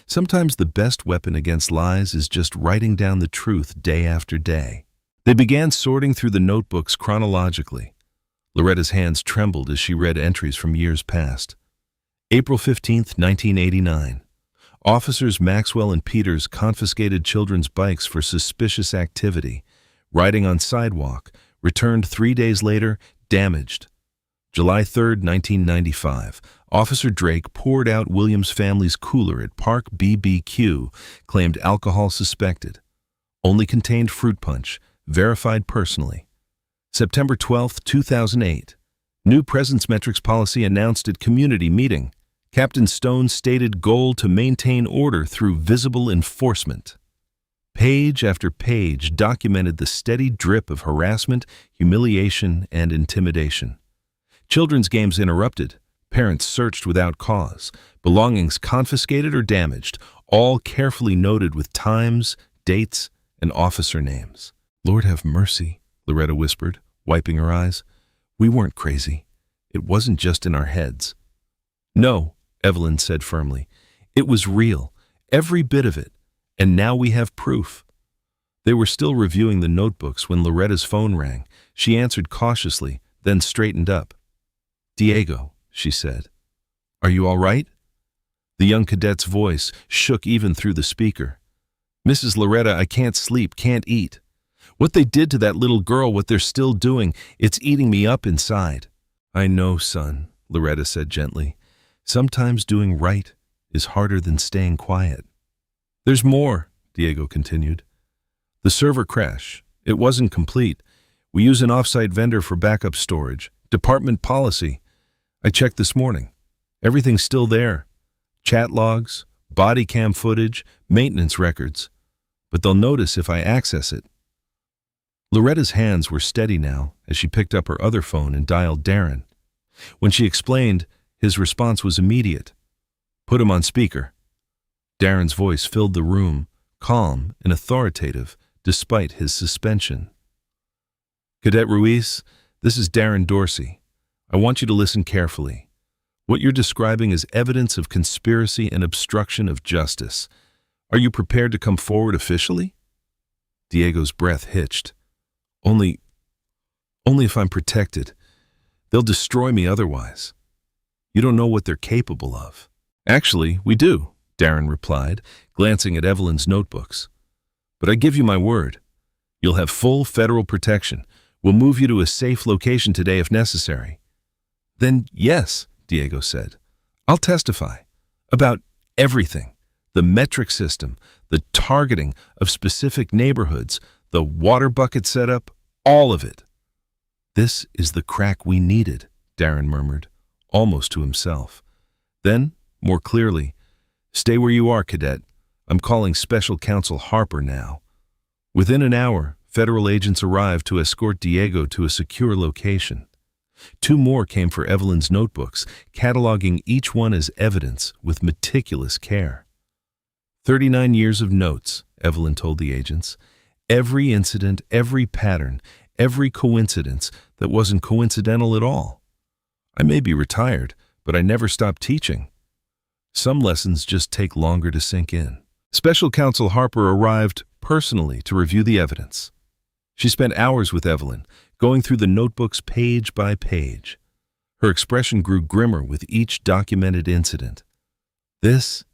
Sometimes the best weapon against lies is just writing down the truth day after day. They began sorting through the notebooks chronologically. Loretta's hands trembled as she read entries from years past. April 15, 1989. Officers Maxwell and Peters confiscated children's bikes for suspicious activity. Riding on sidewalk, returned 3 days later, damaged. July 3, 1995. Officer Drake poured out Williams' family's cooler at Park BBQ, claimed alcohol suspected. Only contained fruit punch, verified personally. September 12, 2008. New presence metrics policy announced at community meeting. Captain Stone's stated goal to maintain order through visible enforcement. Page after page documented the steady drip of harassment, humiliation, and intimidation. Children's games interrupted, parents searched without cause, belongings confiscated or damaged, all carefully noted with times, dates, and officer names. "Lord have mercy," Loretta whispered, wiping her eyes. "We weren't crazy. It wasn't just in our heads." "No," Evelyn said firmly. "It was real, every bit of it, and now we have proof." They were still reviewing the notebooks when Loretta's phone rang. She answered cautiously, then straightened up. "Diego," she said. "Are you all right?" The young cadet's voice shook even through the speaker. "Mrs. Loretta, I can't sleep, can't eat. What they did to that little girl, what they're still doing, it's eating me up inside." "I know, son," Loretta said gently. "Sometimes doing right is harder than staying quiet." "There's more," Diego continued. "The server crash. It wasn't complete. We use an off-site vendor for backup storage. Department policy. I checked this morning. Everything's still there. Chat logs, body cam footage, maintenance records. But they'll notice if I access it." Loretta's hands were steady now as she picked up her other phone and dialed Darren. When she explained, his response was immediate. "Put him on speaker." Darren's voice filled the room, calm and authoritative despite his suspension. "Cadet Ruiz, this is Darren Dorsey. I want you to listen carefully. What you're describing is evidence of conspiracy and obstruction of justice. Are you prepared to come forward officially?" Diego's breath hitched. Only if I'm protected. They'll destroy me otherwise. You don't know what they're capable of." "Actually, we do," Darren replied, glancing at Evelyn's notebooks. "But I give you my word. You'll have full federal protection. We'll move you to a safe location today if necessary." "Then yes," Diego said. "I'll testify. About everything. The metric system, the targeting of specific neighborhoods, the water bucket setup, all of it." "This is the crack we needed," Darren murmured, almost to himself. Then, more clearly, "Stay where you are, cadet. I'm calling Special Counsel Harper now." Within an hour, federal agents arrived to escort Diego to a secure location. 2 more came for Evelyn's notebooks, cataloging each one as evidence with meticulous care. 39 years of notes, Evelyn told the agents. Every incident, every pattern, every coincidence that wasn't coincidental at all. I may be retired, but I never stopped teaching. Some lessons just take longer to sink in. Special Counsel Harper arrived personally to review the evidence. She spent hours with Evelyn, going through the notebooks page by page. Her expression grew grimmer with each documented incident. This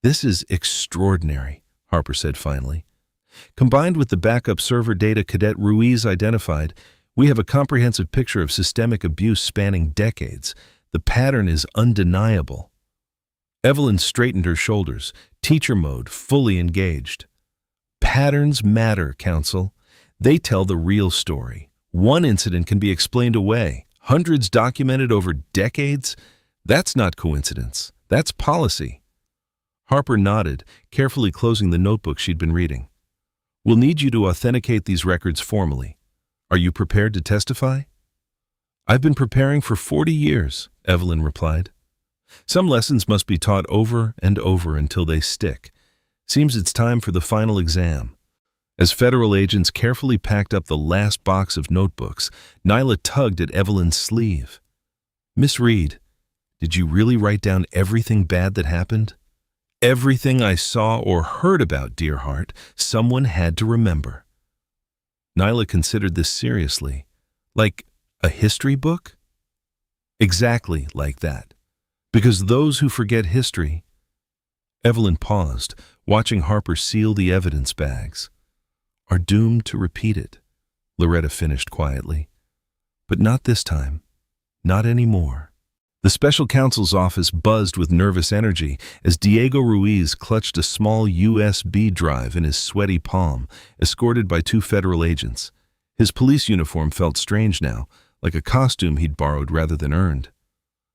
is extraordinary," Harper said finally. "Combined with the backup server data Cadet Ruiz identified, we have a comprehensive picture of systemic abuse spanning decades. The pattern is undeniable." Evelyn straightened her shoulders, teacher mode fully engaged. "Patterns matter, Counsel. They tell the real story. One incident can be explained away. Hundreds documented over decades? That's not coincidence. That's policy." Harper nodded, carefully closing the notebook she'd been reading. "We'll need you to authenticate these records formally. Are you prepared to testify?" "I've been preparing for 40 years, Evelyn replied. "Some lessons must be taught over and over until they stick. Seems it's time for the final exam." As federal agents carefully packed up the last box of notebooks, Nyla tugged at Evelyn's sleeve. "Miss Reed, did you really write down everything bad that happened?" "Everything I saw or heard about, dear heart, someone had to remember." Nyla considered this seriously. "Like a history book?" "Exactly like that. Because those who forget history—" Evelyn paused, watching Harper seal the evidence bags. "Are doomed to repeat it," Loretta finished quietly. "But not this time. Not anymore." The special counsel's office buzzed with nervous energy as Diego Ruiz clutched a small USB drive in his sweaty palm, escorted by 2 federal agents. His police uniform felt strange now, like a costume he'd borrowed rather than earned.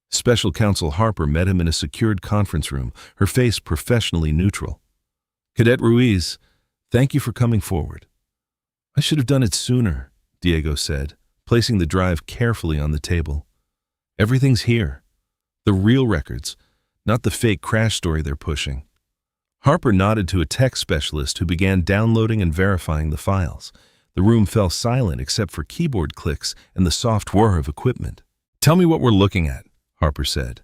Special Counsel Harper met him in a secured conference room, her face professionally neutral. "Cadet Ruiz, thank you for coming forward." "I should have done it sooner," Diego said, placing the drive carefully on the table. "Everything's here. The real records, not the fake crash story they're pushing." Harper nodded to a tech specialist who began downloading and verifying the files. The room fell silent except for keyboard clicks and the soft whir of equipment. "Tell me what we're looking at," Harper said.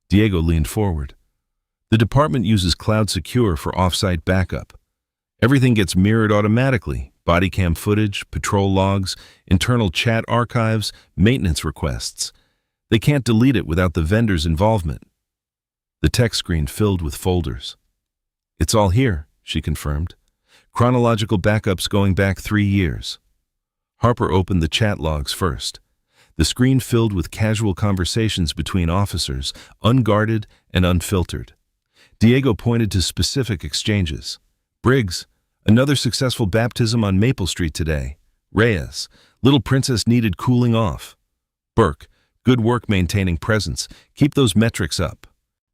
Diego leaned forward. "The department uses Cloud Secure for off-site backup. Everything gets mirrored automatically: body cam footage, patrol logs, internal chat archives, maintenance requests. They can't delete it without the vendor's involvement." The text screen filled with folders. "It's all here," she confirmed. "Chronological backups going back 3 years." Harper opened the chat logs first. The screen filled with casual conversations between officers, unguarded and unfiltered. Diego pointed to specific exchanges. "Briggs, another successful baptism on Maple Street today. Reyes, little princess needed cooling off. Burke, good work maintaining presence. Keep those metrics up."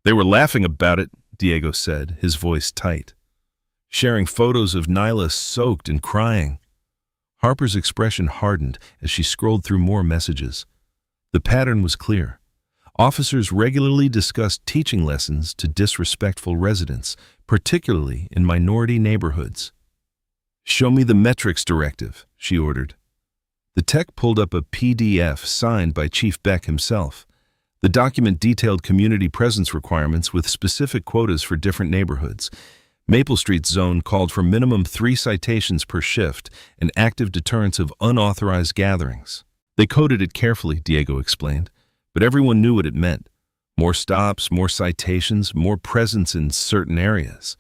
"They were laughing about it," Diego said, his voice tight. "Sharing photos of Nyla soaked and crying." Harper's expression hardened as she scrolled through more messages. The pattern was clear. Officers regularly discussed teaching lessons to disrespectful residents, particularly in minority neighborhoods. "Show me the metrics directive," she ordered. The tech pulled up a PDF signed by Chief Beck himself. The document detailed community presence requirements with specific quotas for different neighborhoods. Maple Street's zone called for minimum 3 citations per shift and active deterrence of unauthorized gatherings. "They coded it carefully," Diego explained, "but everyone knew what it meant. More stops, more citations, more presence in certain areas.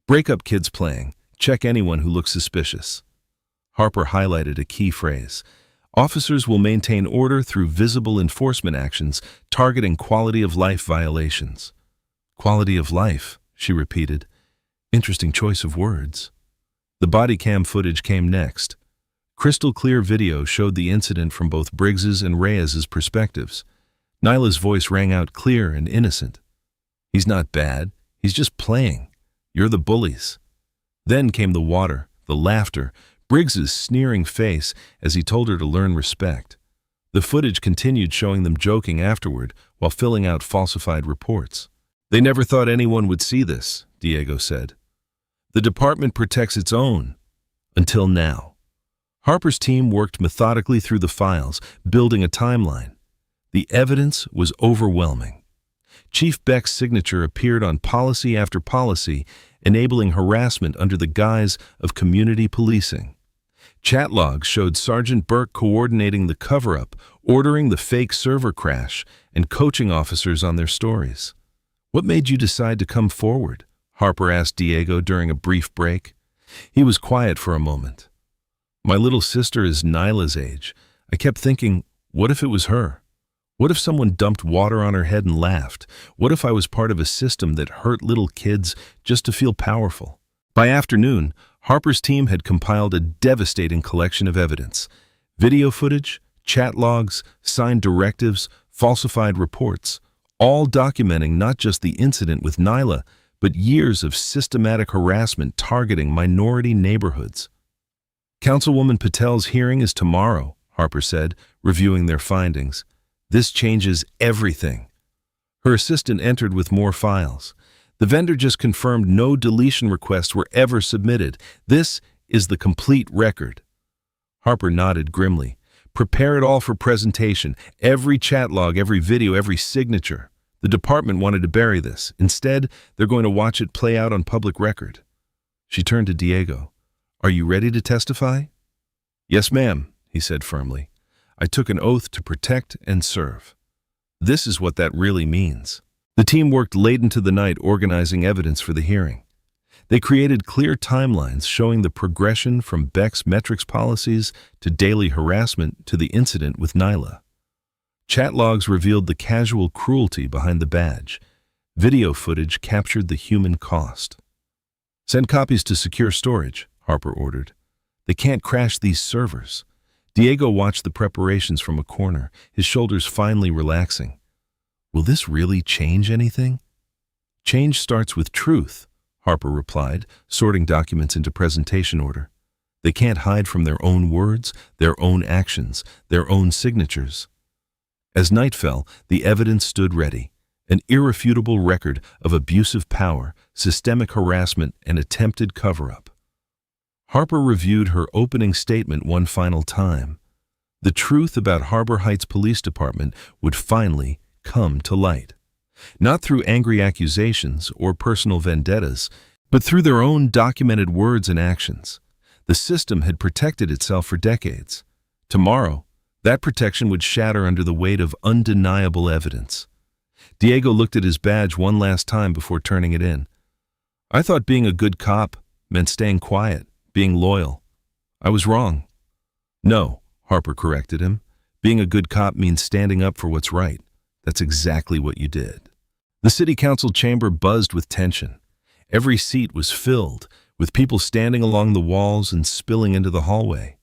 Break up kids playing. Check anyone who looks suspicious." Harper highlighted a key phrase. "Officers will maintain order through visible enforcement actions targeting quality of life violations." "Quality of life," she repeated. Interesting choice of words. The body cam footage came next. Crystal clear video showed the incident from both Briggs's and Reyes's perspectives. Nyla's voice rang out clear and innocent. "He's not bad. He's just playing. You're the bullies." Then came the water, the laughter, Briggs's sneering face as he told her to learn respect. The footage continued showing them joking afterward while filling out falsified reports. "They never thought anyone would see this," Diego said. "The department protects its own. Until now." Harper's team worked methodically through the files, building a timeline. The evidence was overwhelming. Chief Beck's signature appeared on policy after policy, enabling harassment under the guise of community policing. Chat logs showed Sergeant Burke coordinating the cover-up, ordering the fake server crash, and coaching officers on their stories. "What made you decide to come forward?" Harper asked Diego during a brief break. He was quiet for a moment. "My little sister is Nyla's age. I kept thinking, what if it was her? What if someone dumped water on her head and laughed? What if I was part of a system that hurt little kids just to feel powerful?" By afternoon, Harper's team had compiled a devastating collection of evidence. Video footage, chat logs, signed directives, falsified reports, all documenting not just the incident with Nyla, but years of systematic harassment targeting minority neighborhoods. "Councilwoman Patel's hearing is tomorrow," Harper said, reviewing their findings. "This changes everything." Her assistant entered with more files. "The vendor just confirmed no deletion requests were ever submitted. This is the complete record." Harper nodded grimly. "Prepare it all for presentation. Every chat log, every video, every signature. The department wanted to bury this. Instead, they're going to watch it play out on public record." She turned to Diego. "Are you ready to testify?" "Yes, ma'am," he said firmly. "I took an oath to protect and serve." This is what that really means. The team worked late into the night organizing evidence for the hearing. They created clear timelines showing the progression from Beck's metrics policies to daily harassment to the incident with Nyla. Chat logs revealed the casual cruelty behind the badge. Video footage captured the human cost. "Send copies to secure storage," Harper ordered. "They can't crash these servers." Diego watched the preparations from a corner, his shoulders finally relaxing. Will this really change anything? Change starts with truth, Harper replied, sorting documents into presentation order. They can't hide from their own words, their own actions, their own signatures. As night fell, the evidence stood ready, an irrefutable record of abusive power, systemic harassment, and attempted cover-up. Harper reviewed her opening statement one final time. The truth about Harbor Heights Police Department would finally come to light. Not through angry accusations or personal vendettas, but through their own documented words and actions. The system had protected itself for decades. Tomorrow, that protection would shatter under the weight of undeniable evidence. Diego looked at his badge one last time before turning it in. I thought being a good cop meant staying quiet, being loyal. I was wrong. No, Harper corrected him. Being a good cop means standing up for what's right. That's exactly what you did. The city council chamber buzzed with tension. Every seat was filled, with people standing along the walls and spilling into the hallway.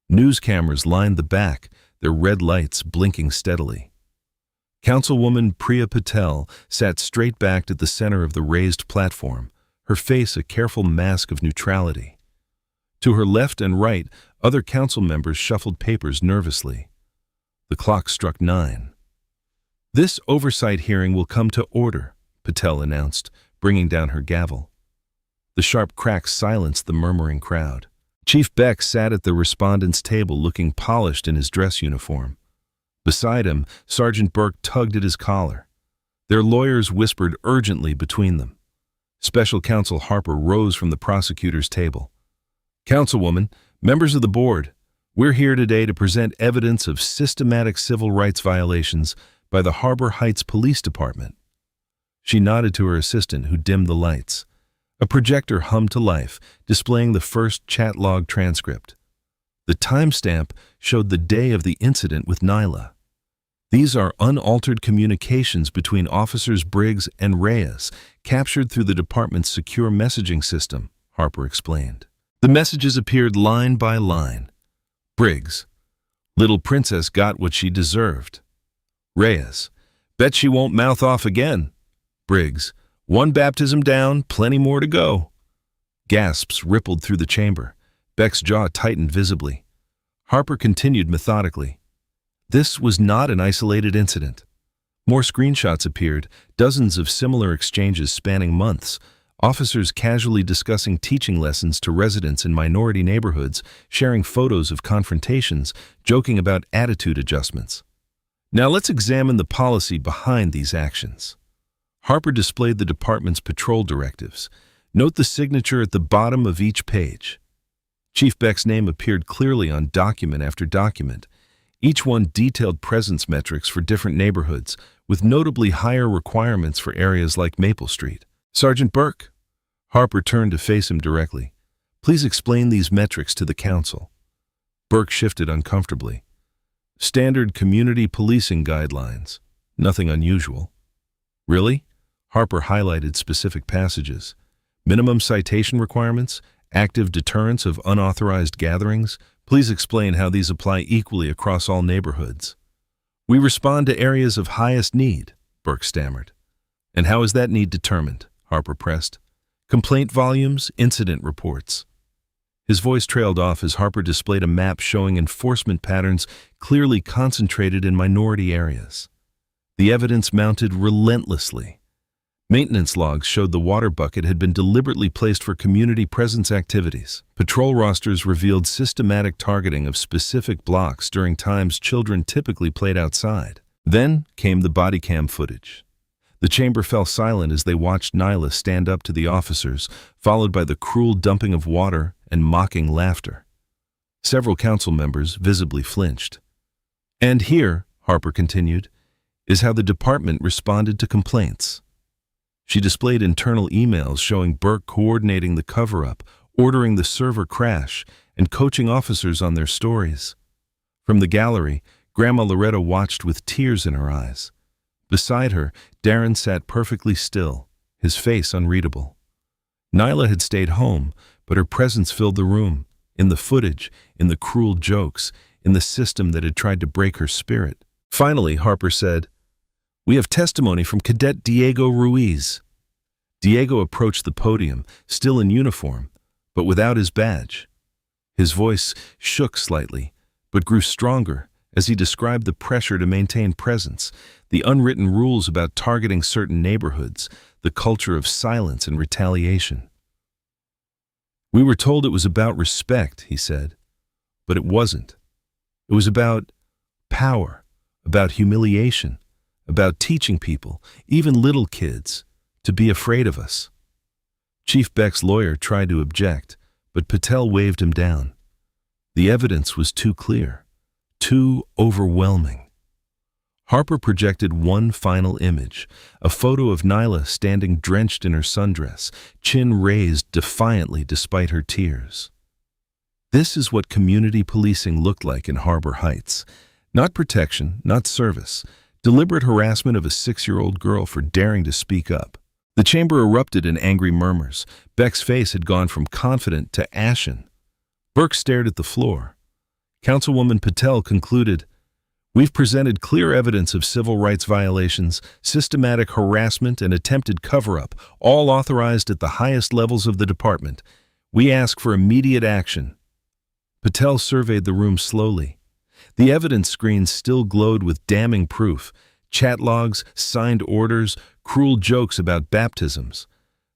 News cameras lined the back, their red lights blinking steadily. Councilwoman Priya Patel sat straight-backed at the center of the raised platform, her face a careful mask of neutrality. To her left and right, other council members shuffled papers nervously. The clock struck 9. This oversight hearing will come to order, Patel announced, bringing down her gavel. The sharp crack silenced the murmuring crowd. Chief Beck sat at the respondents' table looking polished in his dress uniform. Beside him, Sergeant Burke tugged at his collar. Their lawyers whispered urgently between them. Special Counsel Harper rose from the prosecutor's table. Councilwoman, members of the board, we're here today to present evidence of systematic civil rights violations by the Harbor Heights Police Department. She nodded to her assistant, who dimmed the lights. A projector hummed to life, displaying the first chat log transcript. The timestamp showed the day of the incident with Nyla. These are unaltered communications between Officers Briggs and Reyes, captured through the department's secure messaging system, Harper explained. The messages appeared line by line. Briggs: little princess got what she deserved. Reyes: bet she won't mouth off again. Briggs: one baptism down, plenty more to go. Gasps rippled through the chamber. Beck's jaw tightened visibly. Harper continued methodically. This was not an isolated incident. More screenshots appeared, dozens of similar exchanges spanning months, officers casually discussing teaching lessons to residents in minority neighborhoods, sharing photos of confrontations, joking about attitude adjustments. Now let's examine the policy behind these actions. Harper displayed the department's patrol directives. Note the signature at the bottom of each page. Chief Beck's name appeared clearly on document after document. Each one detailed presence metrics for different neighborhoods, with notably higher requirements for areas like Maple Street. Sergeant Burke. Harper turned to face him directly. Please explain these metrics to the council. Burke shifted uncomfortably. Standard community policing guidelines. Nothing unusual. Really? Harper highlighted specific passages. Minimum citation requirements, active deterrence of unauthorized gatherings. Please explain how these apply equally across all neighborhoods. We respond to areas of highest need, Burke stammered. And how is that need determined? Harper pressed. Complaint volumes, incident reports. His voice trailed off as Harper displayed a map showing enforcement patterns clearly concentrated in minority areas. The evidence mounted relentlessly. Maintenance logs showed the water bucket had been deliberately placed for community presence activities. Patrol rosters revealed systematic targeting of specific blocks during times children typically played outside. Then came the body cam footage. The chamber fell silent as they watched Nyla stand up to the officers, followed by the cruel dumping of water and mocking laughter. Several council members visibly flinched. And here, Harper continued, is how the department responded to complaints. She displayed internal emails showing Burke coordinating the cover-up, ordering the server crash, and coaching officers on their stories. From the gallery, Grandma Loretta watched with tears in her eyes. Beside her, Darren sat perfectly still, his face unreadable. Nyla had stayed home, but her presence filled the room, in the footage, in the cruel jokes, in the system that had tried to break her spirit. Finally, Harper said, "We have testimony from Cadet Diego Ruiz." Diego approached the podium, still in uniform, but without his badge. His voice shook slightly, but grew stronger as he described the pressure to maintain presence, the unwritten rules about targeting certain neighborhoods, the culture of silence and retaliation. "We were told it was about respect," he said, "but it wasn't. It was about power, about humiliation, about teaching people, even little kids, to be afraid of us." Chief Beck's lawyer tried to object, but Patel waved him down. The evidence was too clear, too overwhelming. Harper projected one final image, a photo of Nyla standing drenched in her sundress, chin raised defiantly despite her tears. This is what community policing looked like in Harbor Heights. Not protection, not service, deliberate harassment of a 6-year-old girl for daring to speak up. The chamber erupted in angry murmurs. Beck's face had gone from confident to ashen. Burke stared at the floor. Councilwoman Patel concluded, "We've presented clear evidence of civil rights violations, systematic harassment, and attempted cover-up, all authorized at the highest levels of the department. We ask for immediate action." Patel surveyed the room slowly. The evidence screens still glowed with damning proof, chat logs, signed orders, cruel jokes about baptisms.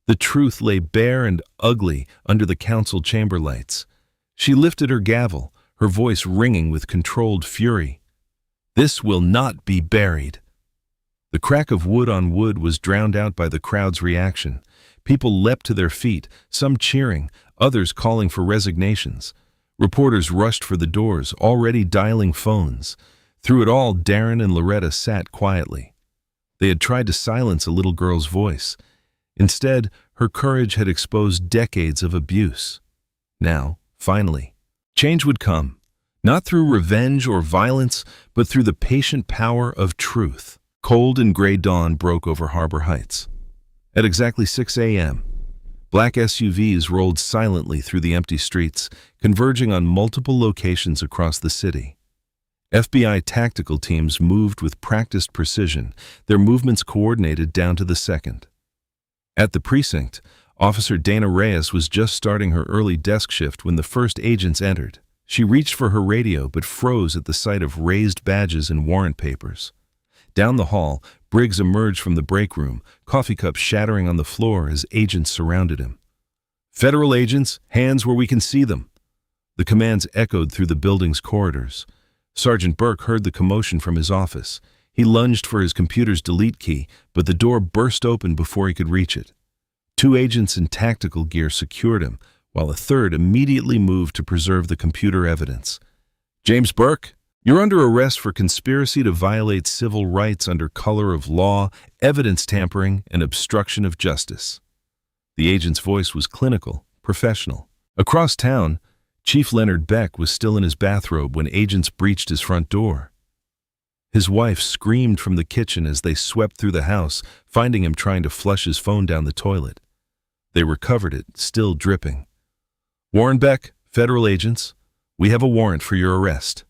The truth lay bare and ugly under the council chamber lights. She lifted her gavel, her voice ringing with controlled fury. "This will not be buried." The crack of wood on wood was drowned out by the crowd's reaction. People leapt to their feet, some cheering, others calling for resignations. Reporters rushed for the doors, already dialing phones. Through it all, Darren and Loretta sat quietly. They had tried to silence a little girl's voice. Instead, her courage had exposed decades of abuse. Now, finally, change would come, not through revenge or violence, but through the patient power of truth. Cold and gray dawn broke over Harbor Heights. At exactly 6 a.m., black SUVs rolled silently through the empty streets, converging on multiple locations across the city. FBI tactical teams moved with practiced precision, their movements coordinated down to the second. At the precinct, Officer Dana Reyes was just starting her early desk shift when the first agents entered. She reached for her radio but froze at the sight of raised badges and warrant papers. Down the hall, Briggs emerged from the break room, coffee cups shattering on the floor as agents surrounded him. "Federal agents, hands where we can see them." The commands echoed through the building's corridors. Sergeant Burke heard the commotion from his office. He lunged for his computer's delete key, but the door burst open before he could reach it. 2 agents in tactical gear secured him, while a third immediately moved to preserve the computer evidence. "James Burke, you're under arrest for conspiracy to violate civil rights under color of law, evidence tampering, and obstruction of justice." The agent's voice was clinical, professional. Across town, Chief Leonard Beck was still in his bathrobe when agents breached his front door. His wife screamed from the kitchen as they swept through the house, finding him trying to flush his phone down the toilet. They recovered it, still dripping. "Warren Beck, federal agents, we have a warrant for your arrest."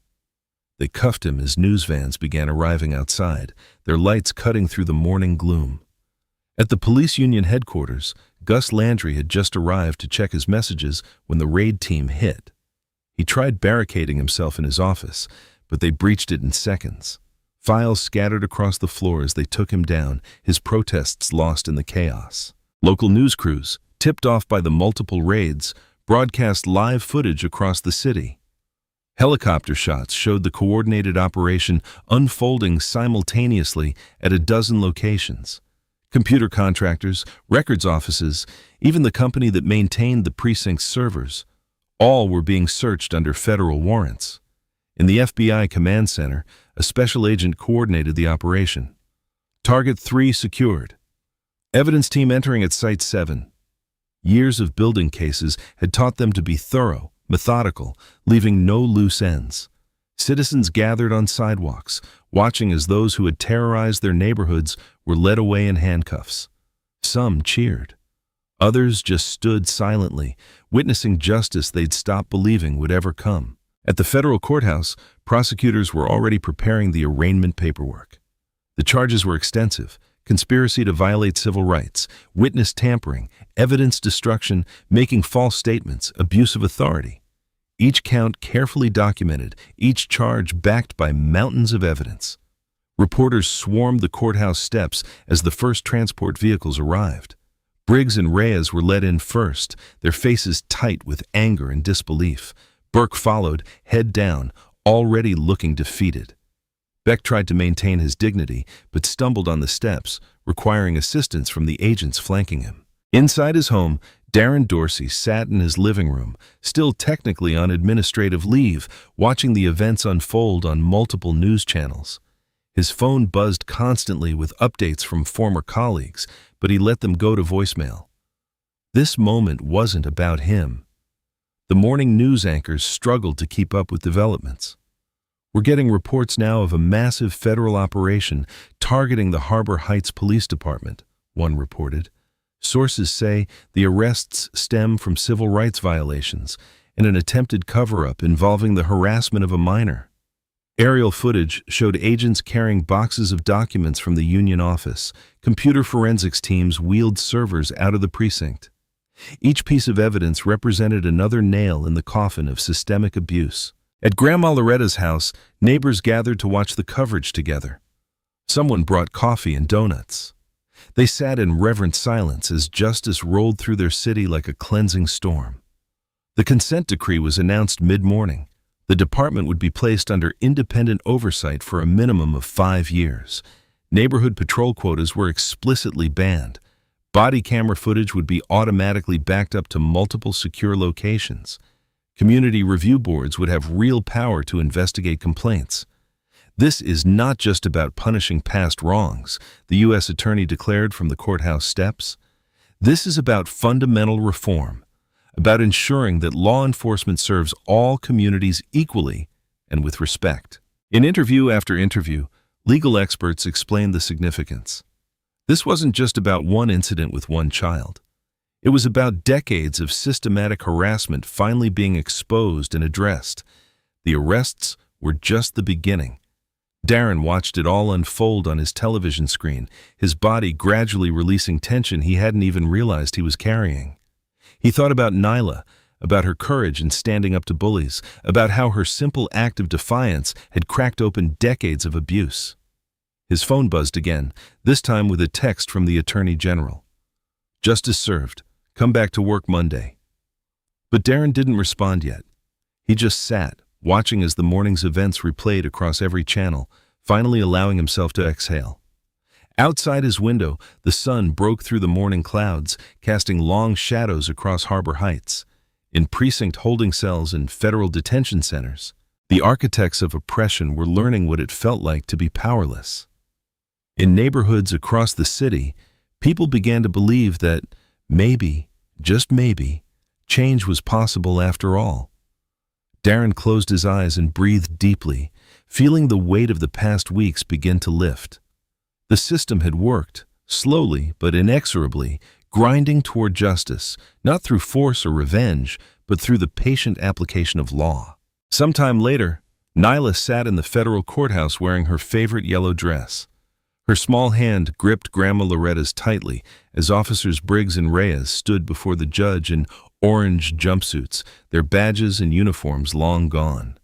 They cuffed him as news vans began arriving outside, their lights cutting through the morning gloom. At the police union headquarters, Gus Landry had just arrived to check his messages when the raid team hit. He tried barricading himself in his office, but they breached it in seconds. Files scattered across the floor as they took him down, his protests lost in the chaos. Local news crews, tipped off by the multiple raids, broadcast live footage across the city. Helicopter shots showed the coordinated operation unfolding simultaneously at a dozen locations. Computer contractors, records offices, even the company that maintained the precinct's servers, all were being searched under federal warrants. In the FBI command center, a special agent coordinated the operation. Target 3 secured. Evidence team entering at Site 7. Years of building cases had taught them to be thorough, methodical, leaving no loose ends. Citizens gathered on sidewalks, watching as those who had terrorized their neighborhoods were led away in handcuffs. Some cheered. Others just stood silently, witnessing justice they'd stopped believing would ever come. At the federal courthouse, prosecutors were already preparing the arraignment paperwork. The charges were extensive: conspiracy to violate civil rights, witness tampering, evidence destruction, making false statements, abuse of authority. Each count carefully documented, each charge backed by mountains of evidence. Reporters swarmed the courthouse steps as the first transport vehicles arrived. Briggs and Reyes were led in first, their faces tight with anger and disbelief. Burke followed, head down, already looking defeated. Beck tried to maintain his dignity, but stumbled on the steps, requiring assistance from the agents flanking him. Inside his home, Darren Dorsey sat in his living room, still technically on administrative leave, watching the events unfold on multiple news channels. His phone buzzed constantly with updates from former colleagues, but he let them go to voicemail. This moment wasn't about him. The morning news anchors struggled to keep up with developments. "We're getting reports now of a massive federal operation targeting the Harbor Heights Police Department," one reported. Sources say the arrests stem from civil rights violations and an attempted cover-up involving the harassment of a minor. Aerial footage showed agents carrying boxes of documents from the union office. Computer forensics teams wheeled servers out of the precinct. Each piece of evidence represented another nail in the coffin of systemic abuse. At Grandma Loretta's house, neighbors gathered to watch the coverage together. Someone brought coffee and donuts. They sat in reverent silence as justice rolled through their city like a cleansing storm. The consent decree was announced mid-morning. The department would be placed under independent oversight for a minimum of 5 years. Neighborhood patrol quotas were explicitly banned. Body camera footage would be automatically backed up to multiple secure locations. Community review boards would have real power to investigate complaints. "This is not just about punishing past wrongs," the U.S. Attorney declared from the courthouse steps. "This is about fundamental reform, about ensuring that law enforcement serves all communities equally and with respect." In interview after interview, legal experts explained the significance. This wasn't just about one incident with one child. It was about decades of systematic harassment finally being exposed and addressed. The arrests were just the beginning. Darren watched it all unfold on his television screen, his body gradually releasing tension he hadn't even realized he was carrying. He thought about Nyla, about her courage in standing up to bullies, about how her simple act of defiance had cracked open decades of abuse. His phone buzzed again, this time with a text from the Attorney General. "Justice served. Come back to work Monday." But Darren didn't respond yet. He just sat, watching as the morning's events replayed across every channel, finally allowing himself to exhale. Outside his window, the sun broke through the morning clouds, casting long shadows across Harbor Heights. In precinct holding cells and federal detention centers, the architects of oppression were learning what it felt like to be powerless. In neighborhoods across the city, people began to believe that maybe, just maybe, change was possible after all. Darren closed his eyes and breathed deeply, feeling the weight of the past weeks begin to lift. The system had worked, slowly but inexorably, grinding toward justice, not through force or revenge, but through the patient application of law. Sometime later, Nyla sat in the federal courthouse wearing her favorite yellow dress. Her small hand gripped Grandma Loretta's tightly as Officers Briggs and Reyes stood before the judge in orange jumpsuits, their badges and uniforms long gone.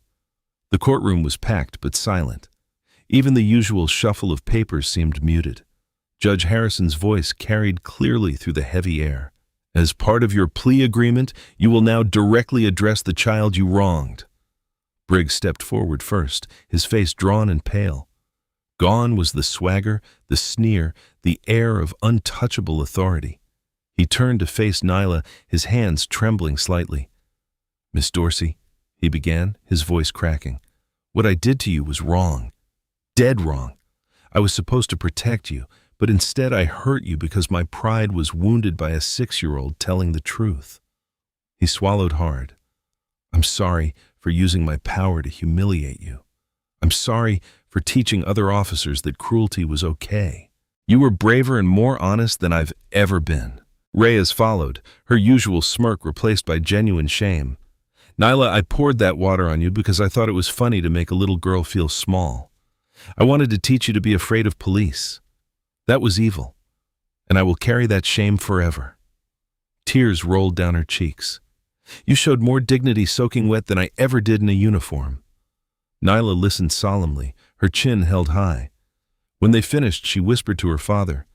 The courtroom was packed but silent. Even the usual shuffle of papers seemed muted. Judge Harrison's voice carried clearly through the heavy air. "As part of your plea agreement, you will now directly address the child you wronged." Briggs stepped forward first, his face drawn and pale. Gone was the swagger, the sneer, the air of untouchable authority. He turned to face Nyla, his hands trembling slightly. "Miss Dorsey," he began, his voice cracking, "what I did to you was wrong. Dead wrong. I was supposed to protect you, but instead I hurt you because my pride was wounded by a 6-year-old telling the truth." He swallowed hard. "I'm sorry for using my power to humiliate you. I'm sorry for teaching other officers that cruelty was okay. You were braver and more honest than I've ever been." Reyes followed, her usual smirk replaced by genuine shame. Nyla, I poured that water on you because I thought it was funny to make a little girl feel small. I wanted to teach you to be afraid of police. That was evil, and I will carry that shame forever." Tears rolled down her cheeks. "You showed more dignity soaking wet than I ever did in a uniform." Nyla listened solemnly, her chin held high. When they finished, she whispered to her father,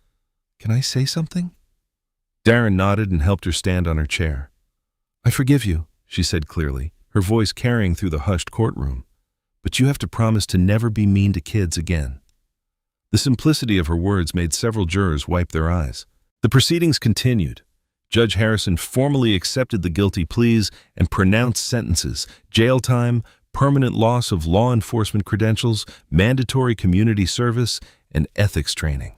"Can I say something?" Darren nodded and helped her stand on her chair. "I forgive you," she said clearly, her voice carrying through the hushed courtroom. "But you have to promise to never be mean to kids again." The simplicity of her words made several jurors wipe their eyes. The proceedings continued. Judge Harrison formally accepted the guilty pleas and pronounced sentences: jail time, permanent loss of law enforcement credentials, mandatory community service, and ethics training.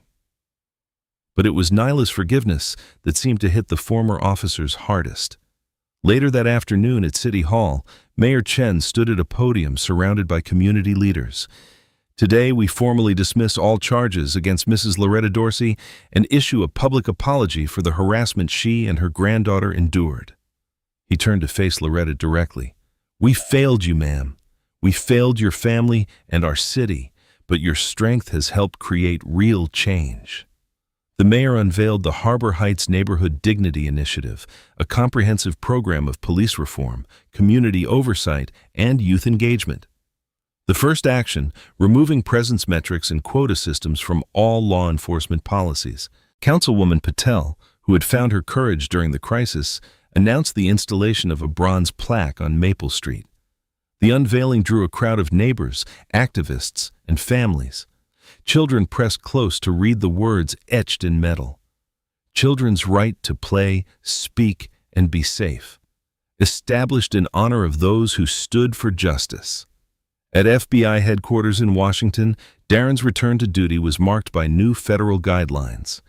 But it was Nyla's forgiveness that seemed to hit the former officers hardest. Later that afternoon at City Hall, Mayor Chen stood at a podium surrounded by community leaders. "Today, we formally dismiss all charges against Mrs. Loretta Dorsey and issue a public apology for the harassment she and her granddaughter endured." He turned to face Loretta directly. "We failed you, ma'am. We failed your family and our city, but your strength has helped create real change." The mayor unveiled the Harbor Heights Neighborhood Dignity Initiative, a comprehensive program of police reform, community oversight, and youth engagement. The first action, removing presence metrics and quota systems from all law enforcement policies. Councilwoman Patel, who had found her courage during the crisis, announced the installation of a bronze plaque on Maple Street. The unveiling drew a crowd of neighbors, activists, and families. Children pressed close to read the words etched in metal. Children's right to play, speak, and be safe. Established in honor of those who stood for justice. At FBI headquarters in Washington, Darren's return to duty was marked by new federal guidelines.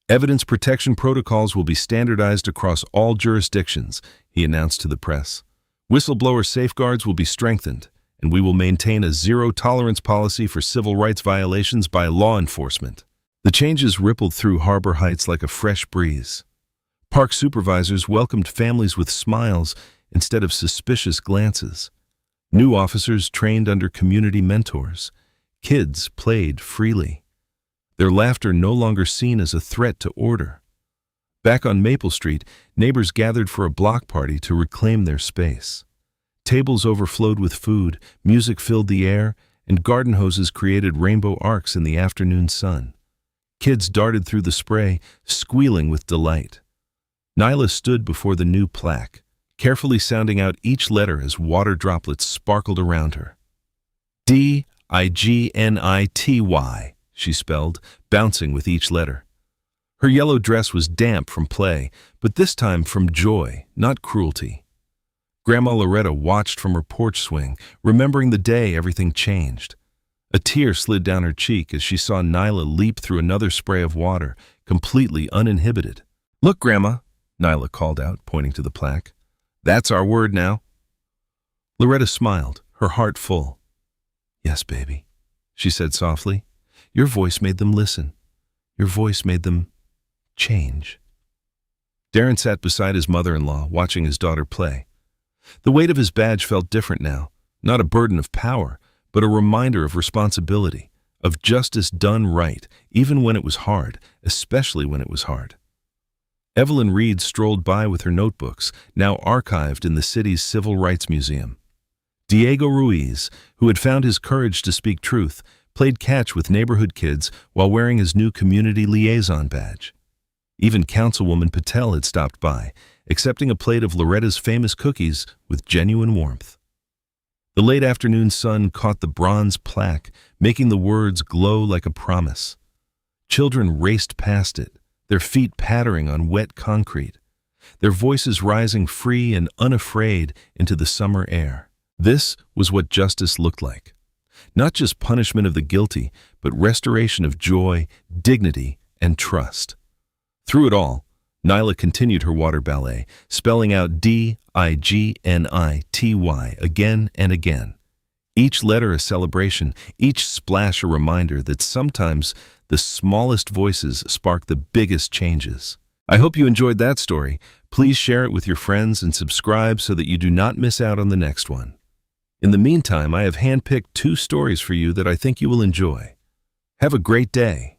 "Evidence protection protocols will be standardized across all jurisdictions," he announced to the press. "Whistleblower safeguards will be strengthened, and we will maintain a zero-tolerance policy for civil rights violations by law enforcement." The changes rippled through Harbor Heights like a fresh breeze. Park supervisors welcomed families with smiles instead of suspicious glances. New officers trained under community mentors. Kids played freely. Their laughter no longer seen as a threat to order. Back on Maple Street, neighbors gathered for a block party to reclaim their space. Tables overflowed with food, music filled the air, and garden hoses created rainbow arcs in the afternoon sun. Kids darted through the spray, squealing with delight. Nyla stood before the new plaque, carefully sounding out each letter as water droplets sparkled around her. "Dignity," she spelled, bouncing with each letter. Her yellow dress was damp from play, but this time from joy, not cruelty. Grandma Loretta watched from her porch swing, remembering the day everything changed. A tear slid down her cheek as she saw Nyla leap through another spray of water, completely uninhibited. "Look, Grandma," Nyla called out, pointing to the plaque. "That's our word now." Loretta smiled, her heart full. "Yes, baby," she said softly. "Your voice made them listen. Your voice made them change." Darren sat beside his mother-in-law, watching his daughter play. The weight of his badge felt different now, not a burden of power, but a reminder of responsibility, of justice done right, even when it was hard, especially when it was hard. Evelyn Reed strolled by with her notebooks, now archived in the city's Civil Rights Museum. Diego Ruiz, who had found his courage to speak truth, played catch with neighborhood kids while wearing his new community liaison badge. Even Councilwoman Patel had stopped by, accepting a plate of Loretta's famous cookies with genuine warmth. The late afternoon sun caught the bronze plaque, making the words glow like a promise. Children raced past it, their feet pattering on wet concrete, their voices rising free and unafraid into the summer air. This was what justice looked like. Not just punishment of the guilty, but restoration of joy, dignity, and trust. Through it all, Nyla continued her water ballet, spelling out Dignity again and again. Each letter a celebration, each splash a reminder that sometimes the smallest voices spark the biggest changes. I hope you enjoyed that story. Please share it with your friends and subscribe so that you do not miss out on the next one. In the meantime, I have handpicked 2 stories for you that I think you will enjoy. Have a great day.